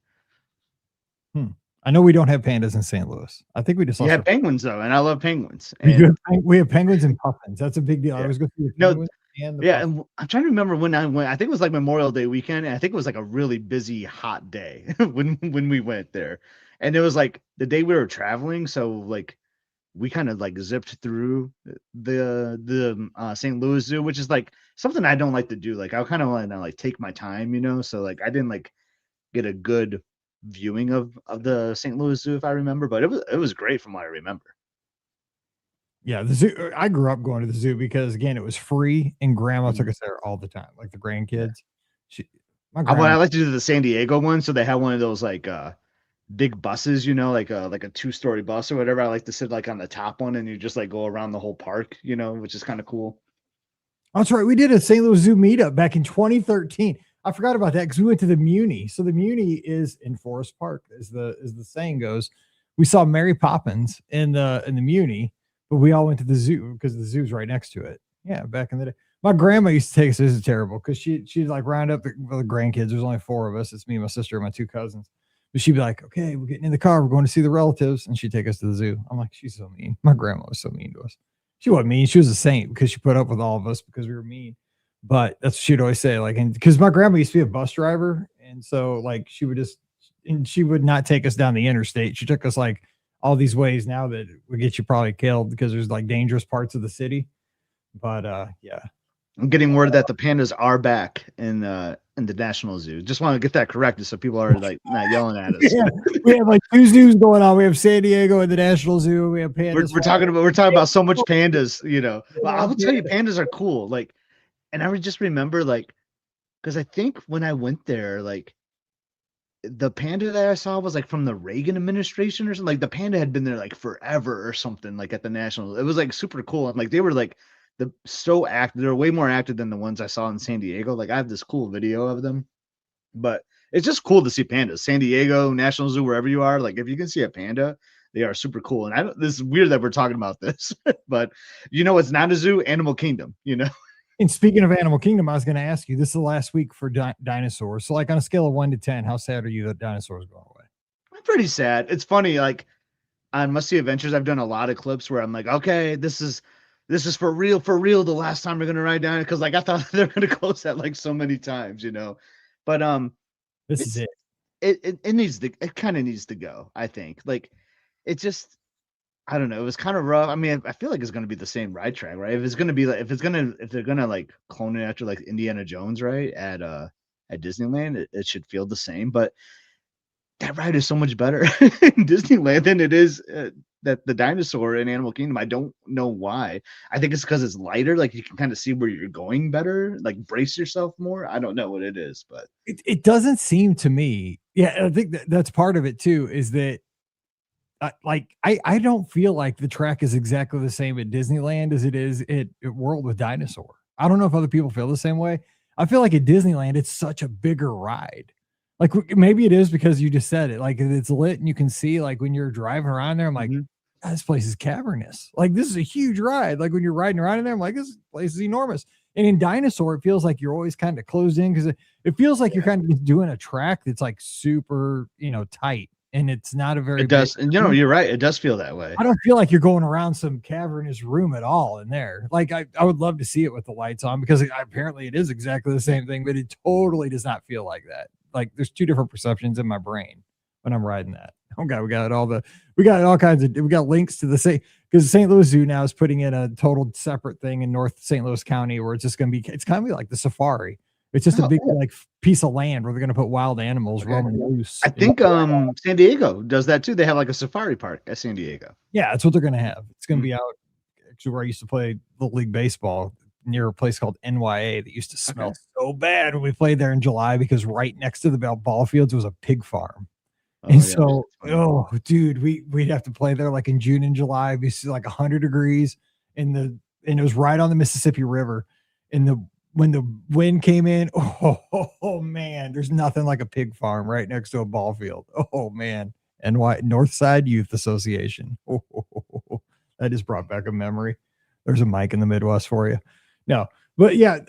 I know we don't have pandas in St. Louis. I think we just have penguins though, and I love penguins. And we have penguins and puffins. That's a big deal. Yeah. I was going to no, and I'm trying to remember when I went. I think it was like Memorial Day weekend, and I think it was like a really busy, hot day when we went there, and it was like the day we were traveling. So like we kind of like zipped through the St. Louis Zoo, which is like something I don't like to do. Like I kind of want to like take my time, you know. So like I didn't like get a good viewing of the St. Louis Zoo if I remember, but it was great from what I remember. Yeah, the zoo. I grew up going to the zoo because again, it was free, and Grandma took us there all the time, like the grandkids. I like to do the San Diego one, so they have one of those like big buses, you know, like a 2-story bus or whatever. I like to sit like on the top one, and you just like go around the whole park, you know, which is kind of cool. That's right. We did a St. Louis Zoo meetup back in 2013. I forgot about that because we went to the Muni. So the Muni is in Forest Park, as the saying goes. We saw Mary Poppins in the Muni. But we all went to the zoo because the zoo's right next to it. Yeah, back in the day. My grandma used to take us. This is terrible because she'd like round up the grandkids. There's only 4 of us. It's me, my sister, and my 2 cousins. But she'd be like, okay, we're getting in the car. We're going to see the relatives. And she'd take us to the zoo. I'm like, she's so mean. My grandma was so mean to us. She wasn't mean. She was a saint because she put up with all of us because we were mean. But that's what she'd always say. Like, and because my grandma used to be a bus driver. And so like she would not take us down the interstate. She took us like all these ways now that would get you probably killed because there's like dangerous parts of the city. But yeah, I'm getting word that the pandas are back in the National Zoo. Just want to get that corrected so people are like not yelling at us. Yeah, we have like 2 zoos going on. We have San Diego and the National Zoo. We have pandas. We're talking about so much pandas, you know. Well, I will tell you, pandas are cool. Like, and I would just remember like, because I think when I went there, like, the panda that I saw was like from the Reagan administration or something. Like the panda had been there like forever or something, like at the National. It was like super cool. And like they were like so active. They're way more active than the ones I saw in San Diego. Like I have this cool video of them. But it's just cool to see pandas. San Diego, National Zoo, wherever you are. Like if you can see a panda, they are super cool. And this is weird that we're talking about this, but you know it's not a zoo, Animal Kingdom, you know. And speaking of Animal Kingdom, I was going to ask you, this is the last week for dinosaurs. So like on a scale of 1 to 10, how sad are you that dinosaurs going away? I'm pretty sad. It's funny, like on Must See Adventures, I've done a lot of clips where I'm like, okay, this is for real, the last time we're gonna ride down, because like I thought they're gonna close that like so many times, you know. But this is it. It kind of needs to go, I think. Like it just, I don't know. It was kind of rough. I mean, I feel like it's going to be the same ride track, right? If they're going to like clone it after like Indiana Jones, right? At Disneyland, it should feel the same, but that ride is so much better in Disneyland than it is that the dinosaur in Animal Kingdom. I don't know why. I think it's because it's lighter. Like you can kind of see where you're going better, like brace yourself more. I don't know what it is, but it doesn't seem to me. Yeah. I think that's part of it too, is that I don't feel like the track is exactly the same at Disneyland as it is at World with Dinosaur. I don't know if other people feel the same way. I feel like at Disneyland, it's such a bigger ride. Like maybe it is because you just said it, like it's lit and you can see like when you're driving around there, I'm like, this place is cavernous. Like this is a huge ride. Like when you're riding around in there, I'm like, this place is enormous. And in Dinosaur, it feels like you're always kind of closed in because it feels like you're kind of doing a track that's like super, tight. And it's not a very it does, and you're right, it does feel that way. I don't feel like you're going around some cavernous room at all in there. Like I would love to see it with the lights on because apparently it is exactly the same thing, but it totally does not feel like that. Like there's 2 different perceptions in my brain when I'm riding that. Oh God, we got all kinds of, we got links to the same, because the St. Louis Zoo now is putting in a total separate thing in North St. Louis County where it's just going to be, it's kind of like the safari. It's just a big like piece of land where they're going to put wild animals roaming loose. I think San Diego does that too. They have like a safari park at San Diego. Yeah, that's what they're going to have. It's going to be out actually where I used to play Little League Baseball, near a place called NYA that used to smell so bad when we played there in July because right next to the ball fields was a pig farm. Dude, we'd have to play there like in June and July. It'd be like 100 degrees and it was right on the Mississippi River. And when the wind came in, oh man, there's nothing like a pig farm right next to a ball field. Oh man. NY Northside Youth Association. That just brought back a memory. There's a mic in the Midwest for you. No, but yeah,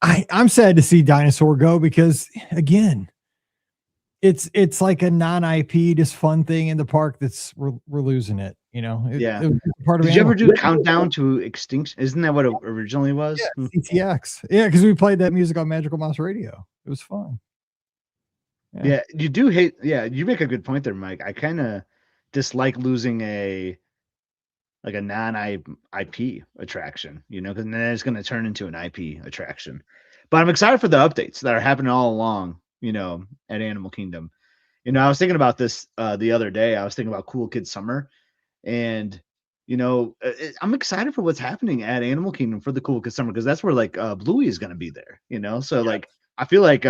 I'm sad to see Dinosaur go because again, it's like a non-IP, just fun thing in the park that's we're losing it. It was part of Did you ever Animal do Countdown to Extinction? Isn't that what it originally was? Yeah, CTX. Yeah, because we played that music on Magical Mouse Radio. It was fun. Yeah, you do hate. Yeah, you make a good point there, Mike. I kind of dislike losing a non-IP attraction, because then it's going to turn into an IP attraction. But I'm excited for the updates that are happening all along, at Animal Kingdom. I was thinking about this the other day. I was thinking about Cool Kids Summer, and I'm excited for what's happening at Animal Kingdom for the Cool Kids Summer because that's where like Bluey is going to be there. So like I feel like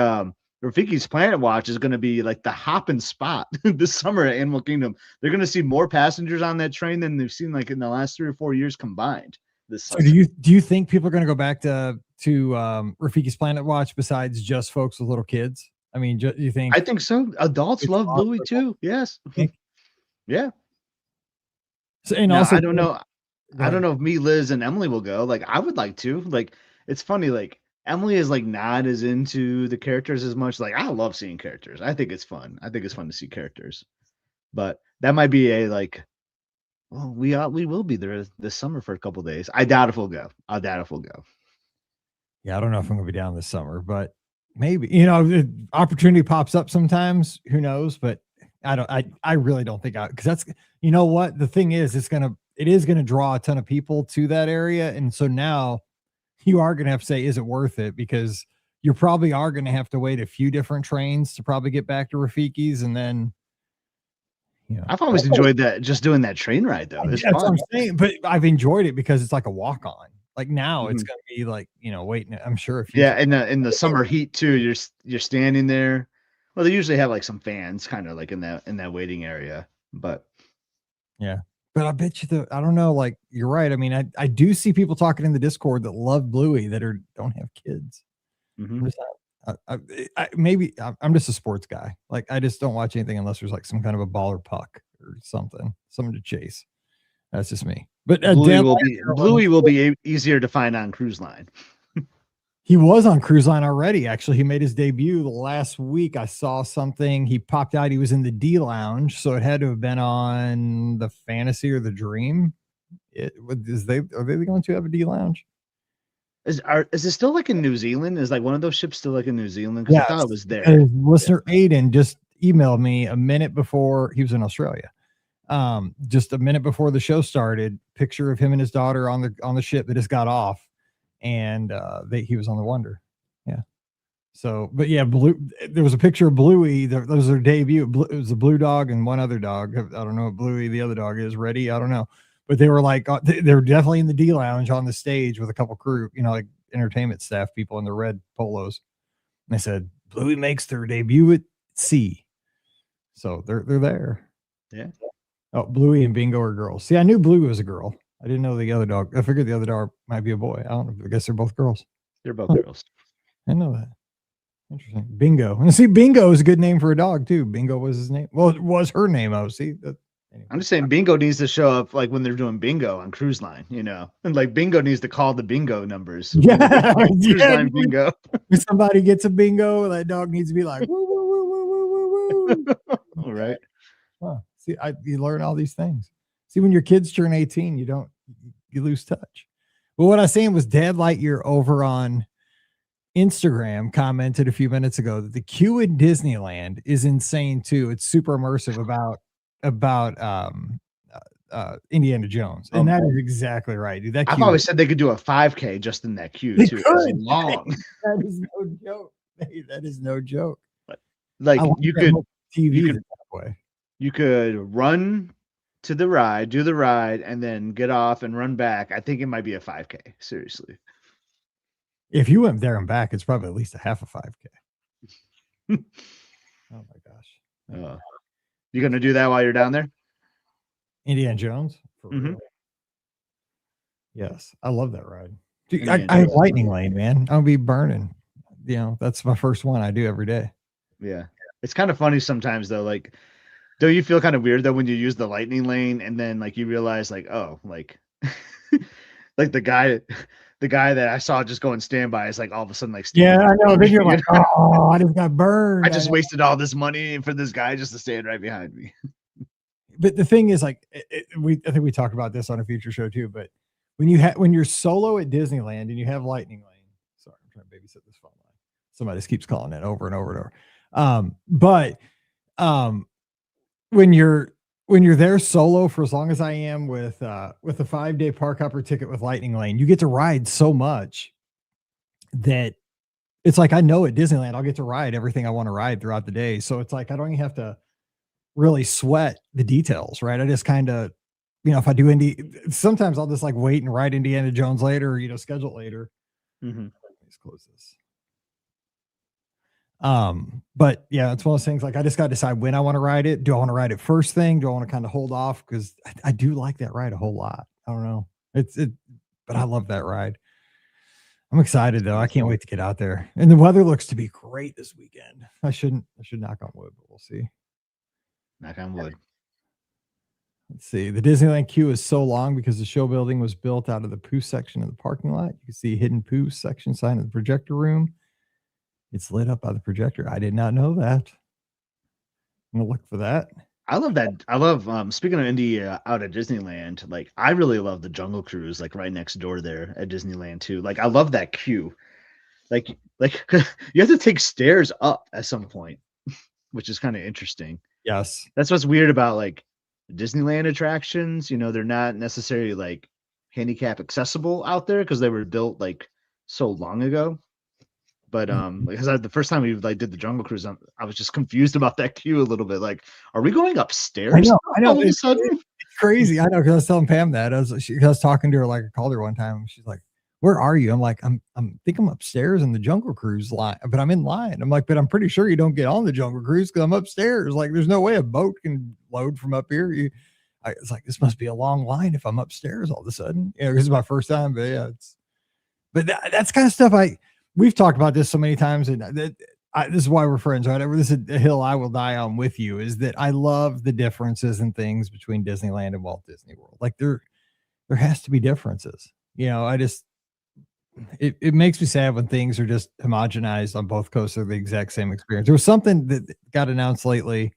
Rafiki's Planet Watch is going to be like the hopping spot this summer at Animal Kingdom. They're going to see more passengers on that train than they've seen like in the last 3 or 4 years combined. This summer. So do you think people are going to go back to Rafiki's Planet Watch besides just folks with little kids? I mean, do you think? I think so. Adults love Bluey too. Yes. Yeah. So, and now, also, I don't know. I don't know if me, Liz, and Emily will go. Like, I would like to. Like, it's funny. Like, Emily is like not as into the characters as much. Like, I love seeing characters. I think it's fun. I think it's fun to see characters. But that might be a like. Well, we will be there this summer for a couple of days. I doubt if we'll go. Yeah, I don't know if I'm gonna be down this summer, but maybe the opportunity pops up sometimes. Who knows? But I really don't think because that's what the thing is. It is gonna draw a ton of people to that area, and so now you are gonna have to say, is it worth it? Because you probably are gonna have to wait a few different trains to probably get back to Rafiki's, and then. I've always enjoyed that, just doing that train ride though. It's that's fun. what I'm saying, but I've enjoyed it because it's like a walk on. Like now it's gonna be like, waiting. I'm sure if in the summer heat too, you're standing there. Well, they usually have like some fans kind of like in that waiting area. But yeah. But I bet you I don't know, like you're right. I mean, I do see people talking in the Discord that love Bluey that don't have kids. Maybe I'm just a sports guy. Like I just don't watch anything unless there's like some kind of a baller puck or something to chase. That's just me. But Bluey will be easier to find on Cruise Line. He was on Cruise Line already. Actually, he made his debut last week. I saw something. He popped out. He was in the D Lounge, so it had to have been on the Fantasy or the Dream. Are they going to have a D Lounge? Is it still like in New Zealand? Is like one of those ships still like in New Zealand? Because I thought it was there. Listener Aiden just emailed me a minute before he was in Australia. Just a minute before the show started, picture of him and his daughter on the ship that just got off, and he was on the Wonder. Yeah. So, but yeah, there was a picture of Bluey. That was their debut. It was a blue dog and one other dog. I don't know what Bluey the other dog is. Reddy, I don't know. But they were like, they were definitely in the D Lounge on the stage with a couple crew, like entertainment staff people in the red polos. And they said Bluey makes their debut at sea, so they're there. Yeah. Oh, Bluey and Bingo are girls. See, I knew Bluey was a girl. I didn't know the other dog. I figured the other dog might be a boy. I don't know. I guess they're both girls. They're both girls. I know that. Interesting. Bingo. And see, Bingo is a good name for a dog too. Bingo was his name. Well, it was her name. Oh, see. Anyway. I'm just saying Bingo needs to show up like when they're doing bingo on Cruise Line, and like Bingo needs to call the bingo numbers. Yeah. Cruise Line bingo. If somebody gets a bingo, that dog needs to be like, woo, woo, woo, woo, woo, woo, woo. All right. Huh. See, you learn all these things. See, when your kids turn 18, you lose touch. Well, what I was saying was Dad Lightyear over on Instagram commented a few minutes ago that the queue in Disneyland is insane too. It's super immersive about Indiana Jones, and that is exactly right, dude. I've always said they could do a 5K just in that queue too. It's long. That is no joke. Hey, that is no joke. But like you could run to the ride, do the ride, and then get off and run back. I think it might be a 5K. Seriously. If you went there and back, it's probably at least a half a 5K. Oh my gosh. You gonna do that while you're down there? Indiana Jones? For real? Yes. I love that ride. Dude, I have Lightning Lane, man. I'll be burning. That's my first one I do every day. Yeah. It's kind of funny sometimes though. Like, don't you feel kind of weird though when you use the Lightning Lane and then like you realize like, oh, like like the guy that I saw just going standby is like all of a sudden like Yeah, I know. Then you're like, oh, I just got burned. I just wasted all this money for this guy just to stand right behind me. But the thing is, like, I think we talked about this on a future show too. But when you're solo at Disneyland and you have Lightning Lane, sorry, I'm trying to babysit this phone line. Somebody just keeps calling it over and over and over. But when you're there solo for as long as I am with a 5-day park hopper ticket with Lightning Lane, you get to ride so much that it's like I know at Disneyland I'll get to ride everything I want to ride throughout the day. So it's like I don't even have to really sweat the details, right? I just kind of, if I do sometimes I'll just like wait and ride Indiana Jones later, or, schedule it later. Let's close this. But yeah, it's one of those things like I just got to decide when I want to ride it. Do I want to ride it first thing? Do I want to kind of hold off? Because I do like that ride a whole lot. I don't know. But I love that ride. I'm excited though. I can't wait to get out there. And the weather looks to be great this weekend. I should knock on wood, but we'll see. Knock on wood. Let's see. The Disneyland queue is so long because the show building was built out of the Pooh section of the parking lot. You can see hidden Pooh section sign of the projector room. It's lit up by the projector. I did not know that. I'm gonna look for that. I love that. I love speaking of Indy out at Disneyland, like I really love the Jungle Cruise like right next door there at Disneyland too. Like I love that queue. Like you have to take stairs up at some point, which is kind of interesting. Yes. That's what's weird about like Disneyland attractions. They're not necessarily like handicap accessible out there because they were built like so long ago. But because the first time we like did the Jungle Cruise, I was just confused about that queue a little bit. Like, are we going upstairs? I know. All of a sudden, it's crazy. I know because I was telling Pam that I was talking to her, like I called her one time. She's like, "Where are you?" I'm like, I think I'm upstairs in the Jungle Cruise line, but I'm in line. I'm like, but I'm pretty sure you don't get on the Jungle Cruise because I'm upstairs. Like, there's no way a boat can load from up here. It's like this must be a long line if I'm upstairs all of a sudden. This is my first time, but yeah, that's kind of stuff we've talked about this so many times, and this is why we're friends, right? This is a hill I will die on with you, is that I love the differences and things between Disneyland and Walt Disney World. Like there has to be differences. It makes me sad when things are just homogenized on both coasts of the exact same experience. There was something that got announced lately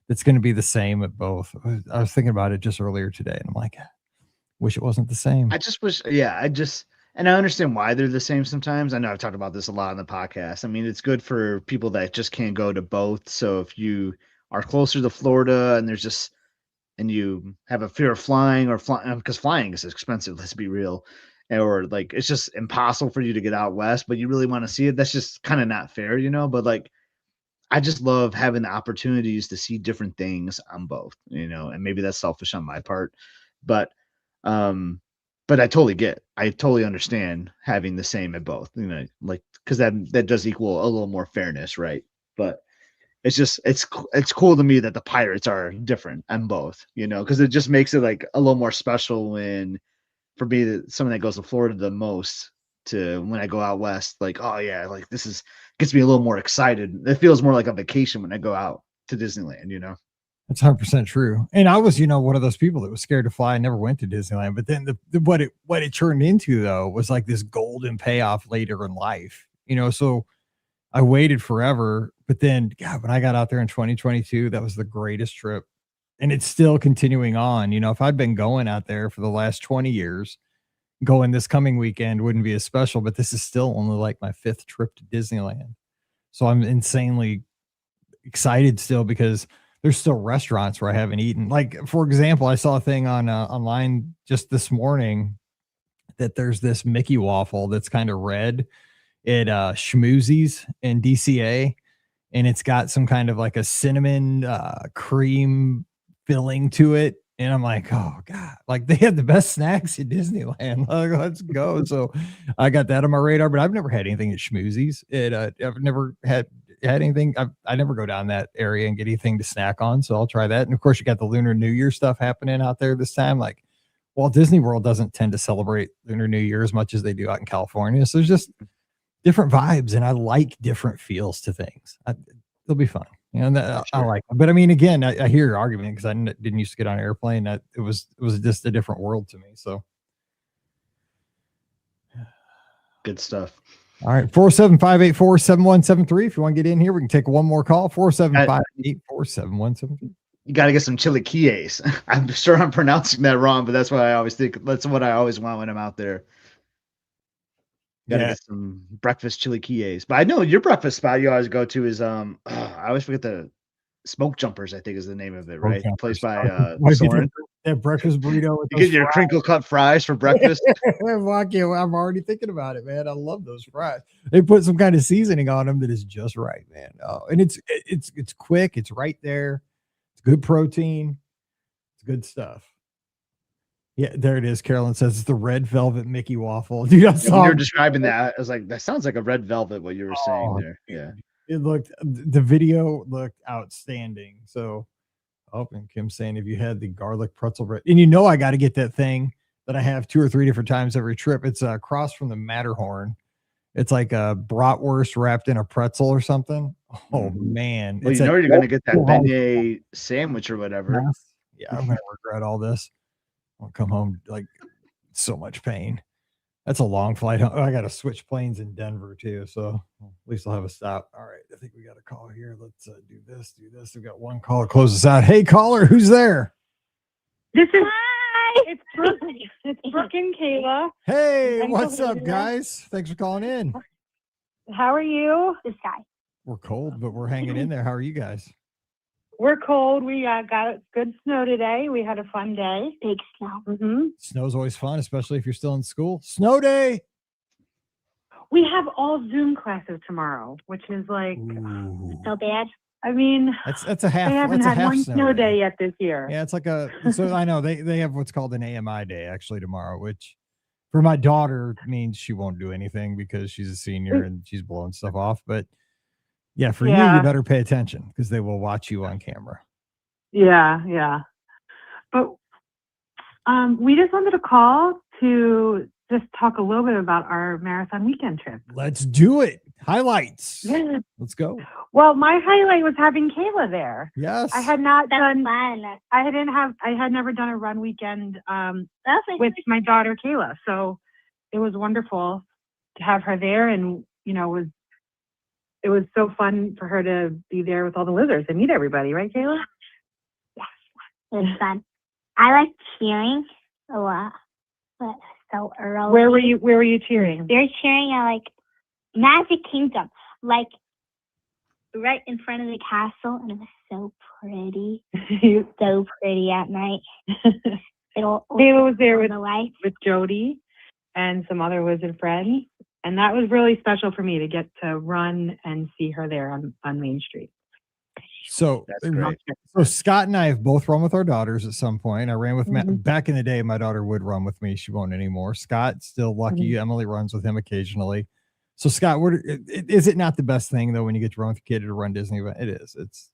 that's going to be the same at both. I was thinking about it just earlier today, and I'm like, wish it wasn't the same. I just wish, and I understand why they're the same sometimes. I know I've talked about this a lot on the podcast. I mean, it's good for people that just can't go to both. So if you are closer to Florida and you have a fear of flying because flying is expensive, let's be real, or like it's just impossible for you to get out west, but you really want to see it. That's just kind of not fair, But like, I just love having the opportunities to see different things on both, and maybe that's selfish on my part, but I totally understand having the same at both, like, because that does equal a little more fairness, right? But it's cool to me that the pirates are different on both, because it just makes it like a little more special when, for me, someone that goes to Florida the most, to when I go out west, like, oh yeah, like gets me a little more excited. It feels more like a vacation when I go out to Disneyland, That's 100% true. And I was, one of those people that was scared to fly. I never went to Disneyland, but then what it turned into though was like this golden payoff later in life, so I waited forever, but then God, when I got out there in 2022, that was the greatest trip, and it's still continuing on. If I'd been going out there for the last 20 years, going this coming weekend wouldn't be as special, but this is still only like my 5th trip to Disneyland. So I'm insanely excited still because there's still restaurants where I haven't eaten. Like, for example, I saw a thing on online just this morning that there's this Mickey waffle that's kind of red at Schmoozies in DCA, and it's got some kind of like a cinnamon cream filling to it. And I'm like, oh God, like they have the best snacks at Disneyland. Like, let's go. So I got that on my radar, but I've never had anything at Schmoozies. I've never had anything. I never go down that area and get anything to snack on. So I'll try that. And of course you got the Lunar New Year stuff happening out there this time. Like, Walt Disney World doesn't tend to celebrate Lunar New Year as much as they do out in California. So there's just different vibes, and I like different feels to things. It'll be fun. Sure. I like it. But I mean, again, I hear your argument because I didn't used to get on an airplane. It was just a different world to me. So Good stuff. All right. 475-847-173. If you want to get in here, we can take one more call. 475-847-173. You got to get some chilaquiles. I'm sure I'm pronouncing that wrong, but that's what I always think. That's what I always want when I'm out there. Got to get some breakfast chilaquiles. But I know your breakfast spot you always go to is I always forget the Smoke Jumpers, I think is the name of it, right? Place by Soren. That breakfast burrito. With You get your crinkle cut fries for breakfast. I'm already thinking about it, man. I love those fries. They put some kind of seasoning on them that is just right, man. Oh, and it's quick. It's right there. It's good protein. It's good stuff. Yeah, there it is. Carolyn says it's the red velvet Mickey waffle. Dude, when you were describing that, I was like, that sounds like a red velvet. What you were saying there, yeah. The video looked outstanding. So, and Kim's saying if you had the garlic pretzel bread, and I got to get that thing that I have 2 or 3 different times every trip. It's across from the Matterhorn. It's like a bratwurst wrapped in a pretzel or something. Oh man! Well, you're going to get that beignet sandwich or whatever. Yeah, I'm going to regret all this. I'll come home like so much pain. That's a long flight. I got to switch planes in Denver too, so at least I'll have a stop. All right, I think we got a call here. Let's do this. We've got one call to close us out. Hey, caller, who's there? This is it's Brooke. It's Brooke and Kayla. Hey, what's up, guys? Thanks for calling in. How are you? This guy. We're cold, but we're hanging in there. How are you guys? We're cold. We got good snow today. We had a fun day. Big snow. Mm-hmm. Snow's always fun, especially if you're still in school. Snow day. We have all Zoom classes tomorrow, which is like so bad. I mean, that's a half. They haven't had one snow day yet this year. Yeah, it's like so I know they have what's called an AMI day actually tomorrow, which for my daughter means she won't do anything because she's a senior and she's blowing stuff off. But yeah, for you better pay attention because they will watch you on camera. Yeah. But we just wanted to call to just talk a little bit about our marathon weekend trip. Let's do it. Highlights. Yeah. Let's go. Well, my highlight was having Kayla there. Yes. I had not done fun. I had never done a run weekend with my daughter Kayla. So it was wonderful to have her there, and it was so fun for her to be there with all the lizards and meet everybody, right, Kayla? Yes, it was fun. I like cheering a lot, but so early. Where were you cheering? We were cheering at like Magic Kingdom, like right in front of the castle, and it was so pretty, so pretty at night. Kayla was there with Jody and some other lizard friends. And that was really special for me to get to run and see her there on Main Street. So, so Scott and I have both run with our daughters at some point. I ran with Matt back in the day. My daughter would run with me. She won't anymore. Scott's still lucky. Emily runs with him occasionally. So Scott, is it not the best thing though when you get to run with your kid at a Run Disney event? It is. It's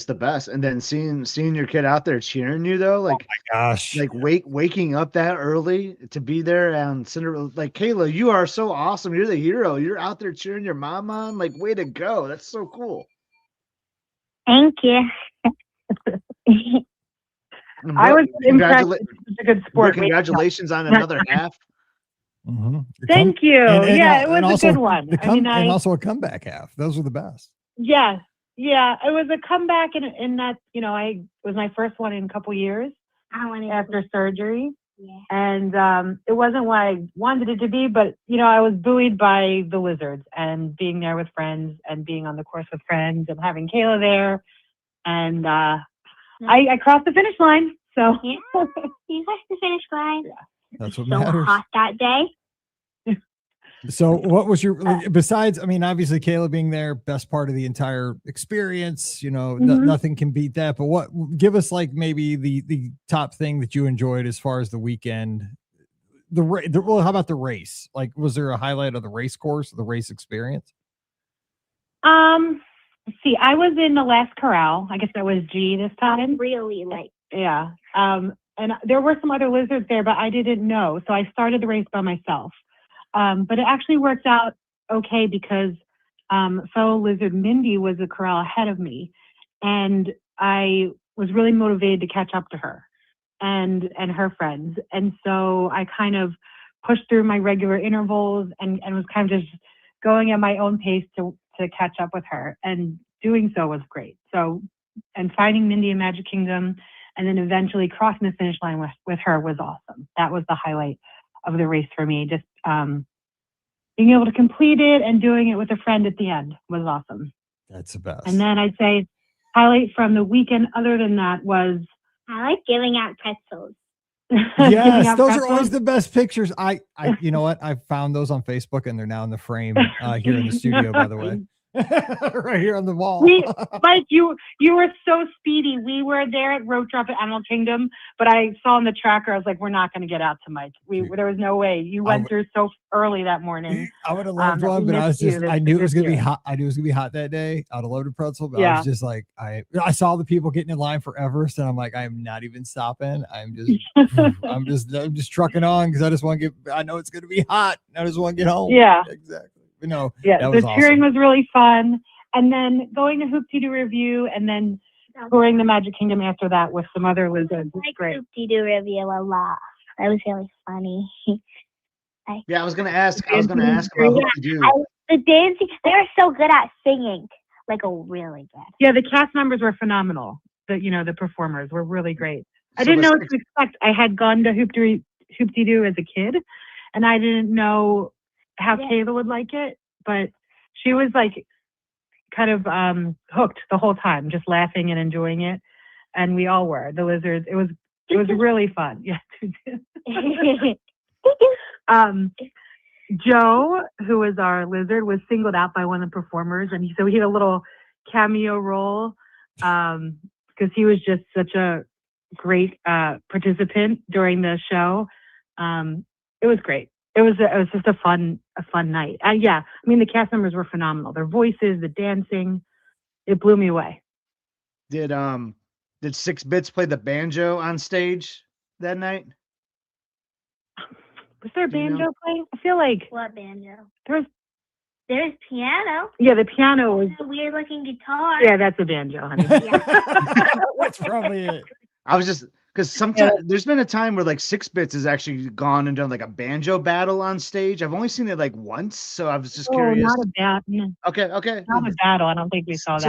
the best. And then seeing your kid out there cheering you though, like, oh my gosh, like waking up that early to be there and Cinderella, like Kayla, you are so awesome. You're the hero. You're out there cheering your mom on. Like, way to go. That's so cool. Thank you. I was impressed. It's a good sport. Congratulations on another half. Mm-hmm. Thank you. It was a good one. And also a comeback half. Those were the best. Yeah, it was a comeback in that it was my first one in a couple years after surgery. Yeah. And it wasn't what I wanted it to be, but I was buoyed by the lizards and being there with friends and being on the course with friends and having Kayla there, and I crossed the finish line. So yeah, you crossed the finish line. Yeah. That's what so matters. Hot that day. So what was besides, obviously Kayla being there, best part of the entire experience, nothing can beat that, but give us like maybe the top thing that you enjoyed as far as the weekend, how about the race? Like, was there a highlight of the race course, the race experience? Let's see, I was in the last corral. I guess that was G this time. Really late. Yeah. And there were some other lizards there, but I didn't know. So I started the race by myself. But it actually worked out okay because fellow lizard Mindy was a corral ahead of me. And I was really motivated to catch up to her and her friends. And so I kind of pushed through my regular intervals and was kind of just going at my own pace to catch up with her. And doing so was great. So, and finding Mindy in Magic Kingdom and then eventually crossing the finish line with her was awesome. That was the highlight of the race for me. Just being able to complete it and doing it with a friend at the end was awesome. That's the best. And then I'd say highlight from the weekend other than that was I like giving out pretzels. Yes, those are always the best pictures. I you know what? I found those on Facebook and they're now in the frame here in the studio, by the way. Right here on the wall. Mike, you were so speedy. We were there at Road Drop at Animal Kingdom, but I saw on the tracker, I was like, we're not going to get out to Mike. There was no way. You went through so early that morning. I would have loved one, but I knew it was going to be hot. I knew it was going to be hot that day. I'd have loved a pretzel, but I was just like, I saw the people getting in line for Everest, and I'm like, I'm not even stopping. I'm just trucking on because I just want to get. I know it's going to be hot. I just want to get home. Yeah, exactly. No, yeah, the cheering was really fun. And then going to Hoop-Dee-Doo Review and then touring the Magic Kingdom after that with some other lizards. I like Hoop-Dee-Doo Review a lot. That was really funny. I was gonna ask about Hoop-Dee-Doo. The dancing, they were so good at singing. Like, really good. Yeah, the cast members were phenomenal. The performers were really great. I didn't know what to expect. I had gone to Hoop-Dee-Doo as a kid, and I didn't know how Kayla would like it, but she was like kind of hooked the whole time, just laughing and enjoying it, and we all were. The lizards. It was really fun. Yeah. Joe, who was our lizard, was singled out by one of the performers, and he had a little cameo role because he was just such a great participant during the show. It was great. It was just a fun night. I mean, the cast members were phenomenal. Their voices, the dancing, it blew me away. Did 6 Bits play the banjo on stage that night? Was there a banjo playing? I feel like what banjo? There's piano. Yeah, the piano was a weird looking guitar. Yeah, that's a banjo, honey. That's probably it. I was just because sometimes there's been a time where like 6 Bits has actually gone and done like a banjo battle on stage. I've only seen it like once, so I was just curious. Not a battle. Okay. Not a battle. I don't think we saw that.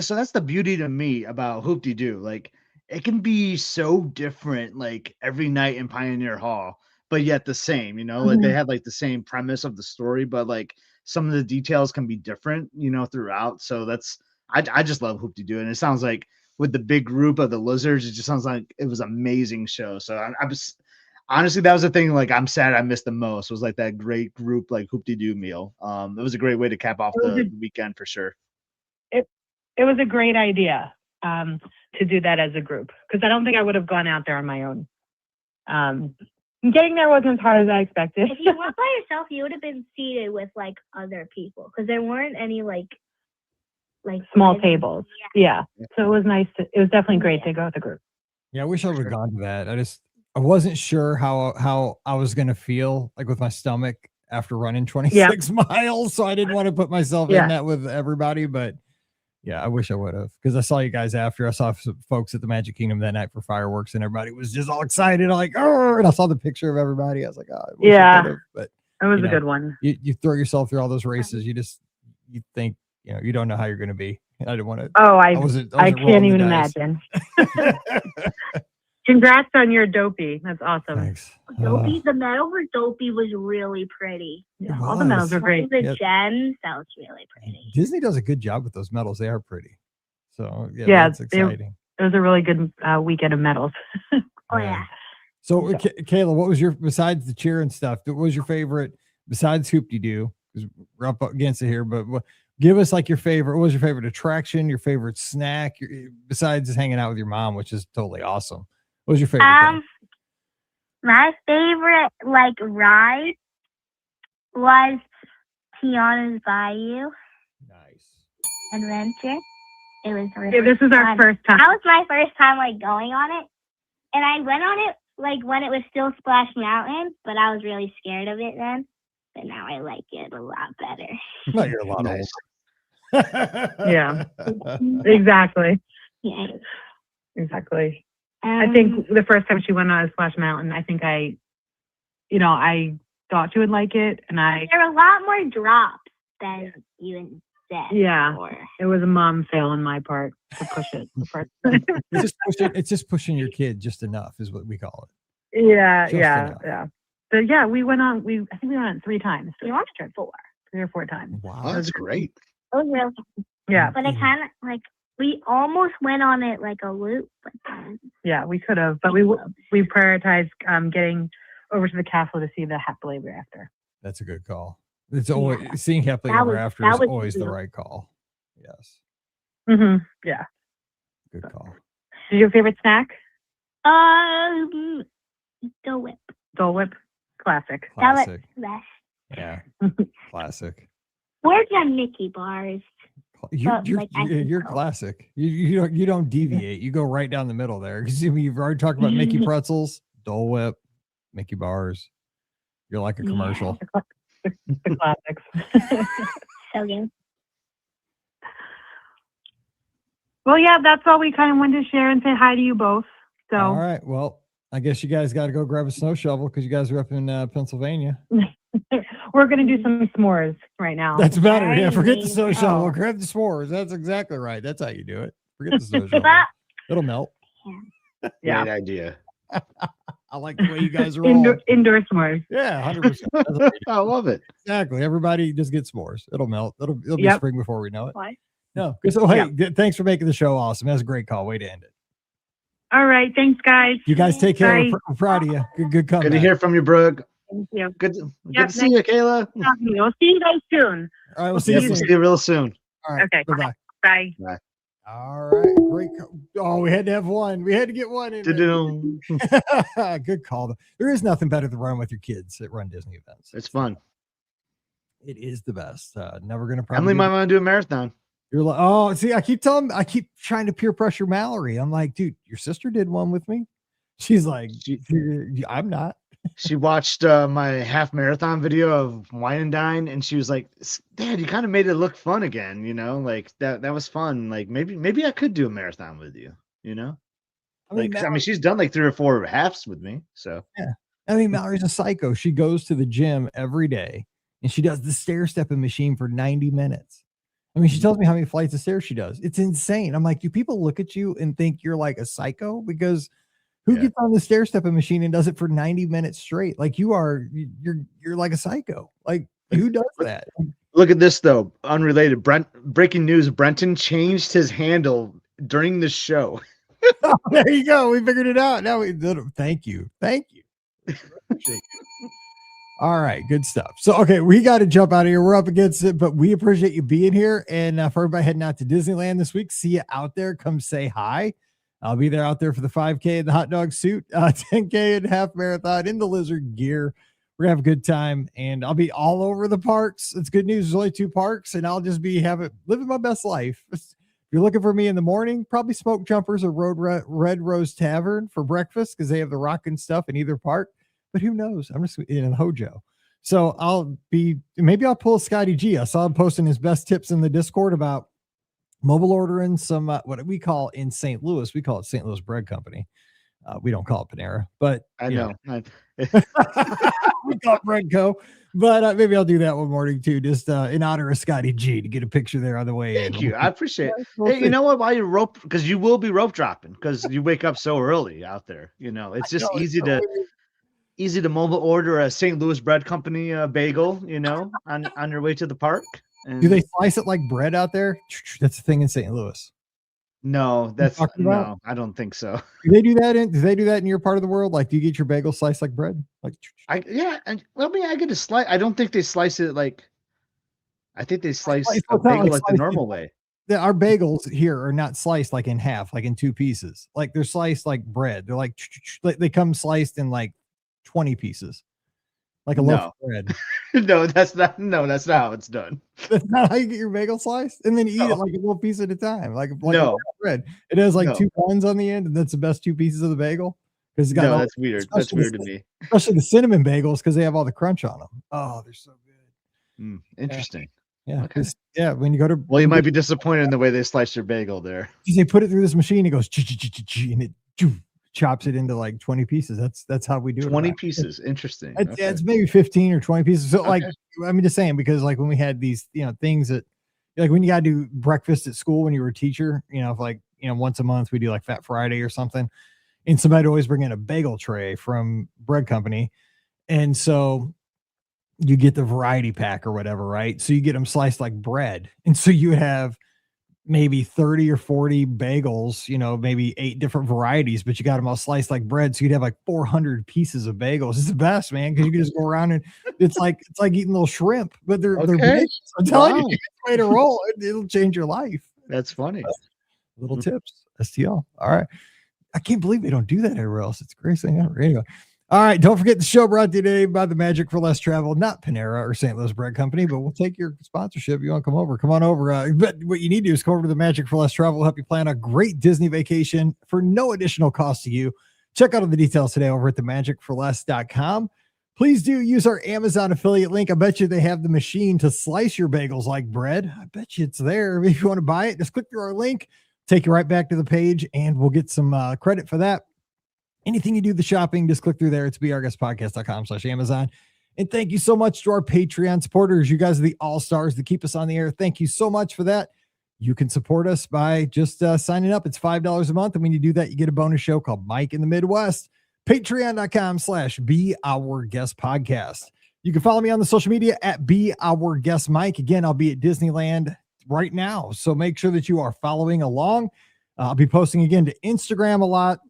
So that's the beauty to me about Hoop-Dee-Doo. Like it can be so different, like every night in Pioneer Hall, but yet the same. Like they had like the same premise of the story, but like some of the details can be different, throughout. So I just love Hoop-Dee-Doo, and it sounds like, with the big group of the lizards, it just sounds like it was an amazing show. So I was honestly, that was the thing. Like I'm sad I missed the most was like that great group, like Hoop-Dee-Doo meal. It was a great way to cap off the weekend for sure. It was a great idea to do that as a group because I don't think I would have gone out there on my own. Getting there wasn't as hard as I expected. If you went by yourself, you would have been seated with like other people because there weren't any like small tables. Yeah. So it was nice. It was definitely great to go with the group. Yeah, I wish I would have gone to that. I wasn't sure how I was going to feel like with my stomach after running 26 miles. So I didn't want to put myself in that with everybody, but yeah, I wish I would have, because I saw you guys after. I saw some folks at the Magic Kingdom that night for fireworks and everybody was just all excited. Like, oh, and I saw the picture of everybody. I was like, oh, I wish I could have. But it was a good one. You throw yourself through all those races. You think, you don't know how you're going to be. I didn't want to. Oh, I can't even imagine. Congrats on your Dopey. That's awesome. Thanks. Dopey, the medal for Dopey was really pretty. Yeah, all the medals are great. The gems, that was really pretty. Disney does a good job with those medals. They are pretty. So that's exciting. It was a really good weekend of medals. Oh yeah. So Kayla, what was besides the cheer and stuff, what was your favorite besides Hoop-Dee-Doo? Because we're up against it here, but give us like your favorite. What was your favorite attraction? Your favorite snack? Besides just hanging out with your mom, which is totally awesome. What was your favorite thing? My favorite ride was Tiana's Bayou. Nice. Adventure. It was really this is our first time. That was my first time going on it. And I went on it when it was still Splash Mountain, but I was really scared of it then. But now I like it a lot better. No, you're a lot older. Yeah. Exactly. Yeah. Exactly. I think the first time she went on Splash Mountain, I think I I thought she would like it, and There are a lot more drops than you said. Yeah. Or... It was a mom fail on my part to push it. It's just pushing your kid just enough is what we call it. Yeah, Just enough. yeah. So yeah, we went on. I think we went on 3 times. You went on 4. 3 or 4 times. Wow. Oh, that's great. It was really, Yeah, but it kind of like we almost went on it like a loop, but then yeah, we could have, but we prioritized getting over to the castle to see the happily ever after. That's a good call. It's always seeing happily ever after is always the right call. Yes. Mm-hmm. Yeah. Good call. Is your favorite snack? Dole Whip. Dole Whip. Classic. Classic. Best. Yeah. Classic. Where's the Mickey bars? You're classic. You don't deviate. You go right down the middle there. Because you've already talked about Mickey pretzels, Dole Whip, Mickey bars. You're like a commercial. The classics. So good. Well, yeah, that's all we kind of wanted to share and say hi to you both. So all right. Well, I guess you guys got to go grab a snow shovel because you guys are up in Pennsylvania. we're going to do some s'mores right now. That's better. Yeah, forget the snow shovel. Grab the s'mores. That's exactly right. That's how you do it. Forget the snow shovel. It'll melt. Yeah. Great idea. I like the way you guys are indoor s'mores. Yeah, 100%. I love it. Exactly. Everybody just get s'mores. It'll melt. It'll be spring before we know it. What? No. So hey, thanks for making the show awesome. That's a great call. Way to end it. All right. Thanks, guys. You guys take care. We're proud of you. Good comeback. Good to hear from you, Brooke. Thank you. Good to see you, Kayla. We'll see you guys soon. All right. We'll see you soon. See you real soon. All right. Okay. Bye-bye. Bye. Bye. All right. Great. Oh, we had to have one. We had to get one in. Good call. Though. There is nothing better than running with your kids at Run Disney events. It's fun. It is the best. Never going to probably. Emily might want to do a marathon. You're like, oh, see, I keep trying to peer pressure Mallory. I'm like, dude, your sister did one with me. She's like, I'm not. She watched my half marathon video of Wine and Dine, and she was like, Dad, you kind of made it look fun again, like that was fun. Like maybe I could do a marathon with you, I mean, she's done like 3 or 4 halves with me. So yeah. I mean, Mallory's a psycho. She goes to the gym every day and she does the stair stepping machine for 90 minutes. I mean, she tells me how many flights of stairs she does. It's insane. I'm like, do people look at you and think you're like a psycho? Because who gets on the stair stepping machine and does it for 90 minutes straight? Like you're like a psycho. Like who does that? Look at this though. Unrelated. Breaking news. Brenton changed his handle during the show. Oh, there you go. We figured it out. Now thank you. All right, good stuff. So, okay, we got to jump out of here. We're up against it, but we appreciate you being here. And for everybody heading out to Disneyland this week, see you out there. Come say hi. I'll be there out there for the 5K in the hot dog suit, 10K in half marathon in the lizard gear. We're gonna have a good time, and I'll be all over the parks. It's good news. There's only 2 parks, and I'll just be living my best life. If you're looking for me in the morning, probably Smoke Jumpers or Red Rose Tavern for breakfast because they have the rockin' stuff in either park. But who knows? I'm just in Hojo. So maybe I'll pull Scotty G. I saw him posting his best tips in the Discord about mobile ordering some, what we call in St. Louis, we call it St. Louis Bread Company. We don't call it Panera, but I know. We call it Bread Co. But maybe I'll do that one morning too, just in honor of Scotty G to get a picture there on the way in. Thank you. I appreciate it. Hey, you know what? While you're because you will be rope dropping because you wake up so early out there. It's just easy to mobile order a St. Louis Bread Company bagel, on your way to the park. And do they slice it like bread out there? That's the thing in St. Louis. No, I don't think so. Do they do that in your part of the world? Like, do you get your bagel sliced like bread? Like, I get a slice. I don't think they slice it like. I think they slice a bagel like the normal way. Our bagels here are not sliced like in half, like in 2 pieces. Like they're sliced like bread. They're like they come sliced in like 20 pieces, like a loaf of bread. No, that's not how it's done. That's not how you get your bagel sliced, and then you eat it like a little piece at a time, like no bread. It has like 2 buns on the end, and that's the best 2 pieces of the bagel because it's got that's weird. That's weird to me, especially the cinnamon bagels because they have all the crunch on them. Oh, they're so good. Interesting. Yeah, okay. Yeah. When you go to, you might be disappointed in the way they slice your bagel there. They put it through this machine. It goes and it chops it into like 20 pieces. That's how we do it. 20 pieces. Interesting. It's maybe 15 or 20 pieces. So like, Okay. I mean, just saying, because like when we had these, things that like when you got to do breakfast at school when you were a teacher, if like, once a month we do like Fat Friday or something, and somebody would always bring in a bagel tray from bread company. And so you get the variety pack or whatever, right? So you get them sliced like bread. And so you have maybe 30 or 40 bagels, maybe 8 different varieties, but you got them all sliced like bread. So you'd have like 400 pieces of bagels. It's the best, man, because you can just go around and it's like eating little shrimp, but they're bagels. I'm telling you, it's a way to roll. It'll change your life. That's funny. Little tips, STL. All right. I can't believe they don't do that everywhere else. It's the greatest thing ever. Anyway. All right. Don't forget the show brought to you today by the Magic for Less Travel, not Panera or St. Louis Bread Company, but we'll take your sponsorship. You want to come over? Come on over. But what you need to do is come over to the Magic for Less Travel. We'll help you plan a great Disney vacation for no additional cost to you. Check out all the details today over at themagicforless.com. Please do use our Amazon affiliate link. I bet you they have the machine to slice your bagels like bread. I bet you it's there. If you want to buy it, just click through our link, take you right back to the page, and we'll get some credit for that. Anything you do the shopping, just click through there. It's beourguestpodcast.com/Amazon. And thank you so much to our Patreon supporters. You guys are the all-stars that keep us on the air. Thank you so much for that. You can support us by just signing up. It's $5 a month. And when you do that, you get a bonus show called Mike in the Midwest. Patreon.com/beourguestpodcast. You can follow me on the social media at beourguestmike. Again, I'll be at Disneyland right now. So make sure that you are following along. I'll be posting again to Instagram a lot.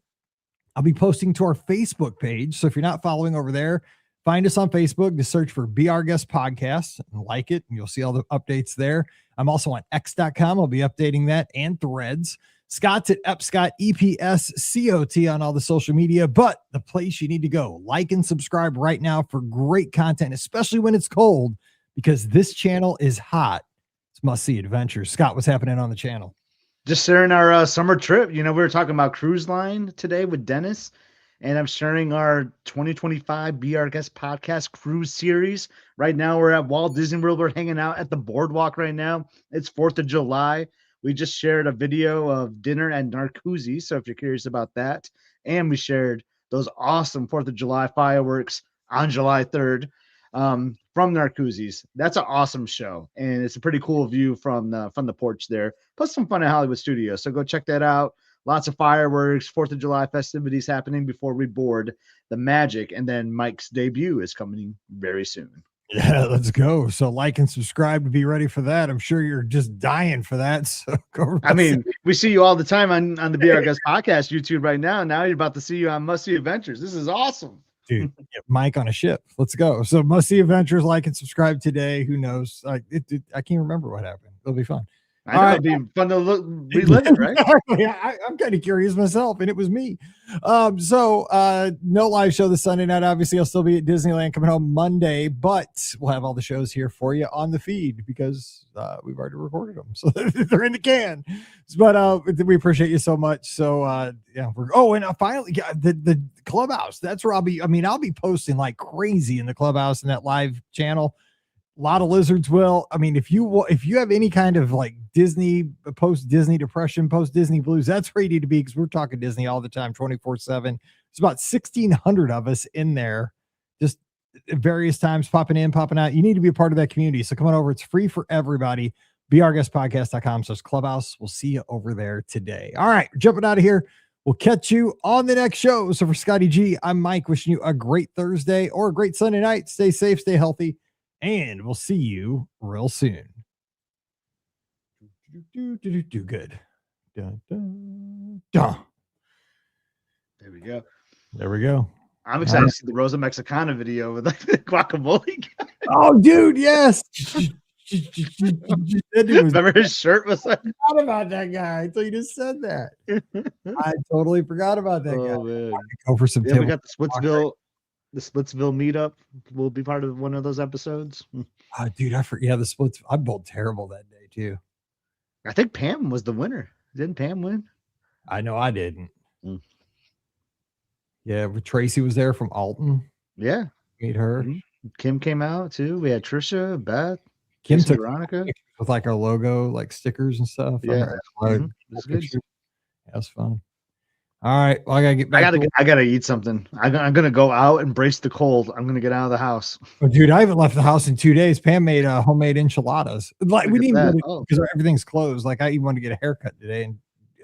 I'll be posting to our Facebook page. So if you're not following over there, find us on Facebook. Just search for Be Our Guest Podcast and like it, and you'll see all the updates there. I'm also on X.com. I'll be updating that and Threads. Scott's at Epscott, EPSCOT on all the social media. But the place you need to go, like and subscribe right now for great content, especially when it's cold, because this channel is hot. It's must-see adventures. Scott, what's happening on the channel? Just sharing our summer trip. We were talking about cruise line today with Dennis, and I'm sharing our 2025 Be Our Guest Podcast cruise series. Right now, we're at Walt Disney World. We're hanging out at the boardwalk right now. It's 4th of July. We just shared a video of dinner at Narcoozy, so if you're curious about that. And we shared those awesome 4th of July fireworks on July 3rd. From Narcoozies. That's an awesome show, and it's a pretty cool view from the porch there, plus some fun at Hollywood Studios. So go check that out. Lots of fireworks, 4th of July festivities happening before we board the Magic, and then Mike's debut is coming very soon. Yeah, let's go. So like and subscribe to be ready for that. I'm sure you're just dying for that. So go. I mean, we see you all the time on the Be Our Guest Podcast YouTube right now. Now you're about to see you on Must See Adventures. This is awesome. Dude, Mike on a ship. Let's go. So Must See Adventures, like and subscribe today. Who knows? I can't remember what happened. It'll be fun. I know, it'd be fun to relive it, right? Yeah, I'm kind of curious myself, and it was me. So no live show this Sunday night. Obviously, I'll still be at Disneyland coming home Monday, but we'll have all the shows here for you on the feed because we've already recorded them, so they're in the can. But we appreciate you so much. So yeah, and finally, the clubhouse. That's where I'll be. I mean, I'll be posting like crazy in the clubhouse and that live channel. A lot of lizards will. I mean, if you have any kind of like Disney, post-Disney depression, post-Disney blues, that's where you need to be, because we're talking Disney all the time, 24/7. There's about 1,600 of us in there, just at various times, popping in, popping out. You need to be a part of that community. So come on over. It's free for everybody. beourguestpodcast.com/clubhouse. We'll see you over there today. All right, jumping out of here. We'll catch you on the next show. So for Scotty G, I'm Mike, wishing you a great Thursday or a great Sunday night. Stay safe, stay healthy, and we'll see you real soon. Do good. Dun, dun, dun. There we go. There we go. I'm excited to see the Rosa Mexicana video with the guacamole guy. Oh, dude, yes. Remember his shirt was like. I forgot about that guy until you just said that. I totally forgot about that guy. Man. Go for some. Yeah, we got the Splitsville. The Splitsville meetup will be part of one of those episodes. Dude, I forget. Yeah, the Splits. I bowled terrible that day too. I think Pam was the winner. Didn't Pam win? I know I didn't. Yeah, but Tracy was there from Alton. Yeah, meet her. Kim came out too. We had Trisha, Beth, Kim took Veronica with like our logo, like stickers and stuff. Yeah, that's good. That was fun. All right. Well, I gotta get back. I gotta eat something. I'm gonna go out and brace the cold. I'm gonna get out of the house. Oh, dude, I haven't left the house in 2 days. Pam made homemade enchiladas. Like we didn't even go because everything's closed. Like I even wanted to get a haircut today,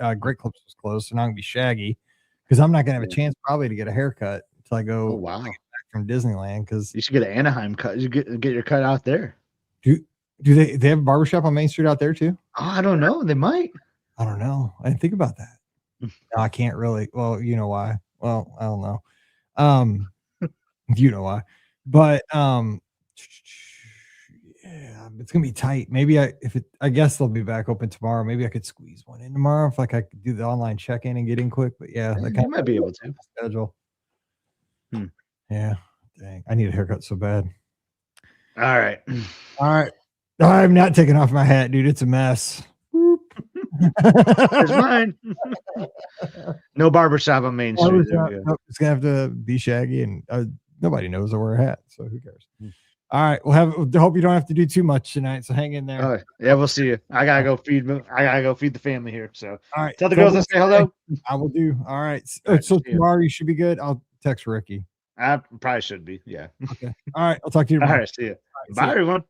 and Great Clips was closed, so now I'm gonna be shaggy because I'm not gonna have a chance probably to get a haircut until I go. Oh wow! Back from Disneyland because you should get an Anaheim cut. You get your cut out there. Do they have a barbershop on Main Street out there too? Oh, I don't know. They might. I don't know. I didn't think about that. No, I can't really. Well, you know why. Well, I don't know. You know why. But yeah, it's gonna be tight. Maybe I guess they'll be back open tomorrow. Maybe I could squeeze one in tomorrow if I could do the online check-in and get in quick. But yeah, you might be able to schedule. Yeah, dang. I need a haircut so bad. All right. I'm not taking off my hat, dude. It's a mess. There's mine. No barbershop on Main Street. It's gonna have to be shaggy, and nobody knows I wear a hat, so who cares? All right, hope you don't have to do too much tonight. So hang in there. All right. Yeah, we'll see you. I gotta go feed the family here. So all right, tell the girls I say hello. I will do. All right. So tomorrow you should be good. I'll text Ricky. I probably should be. Yeah. Okay. All right. I'll talk to you tomorrow. All right. See you. Bye, everyone.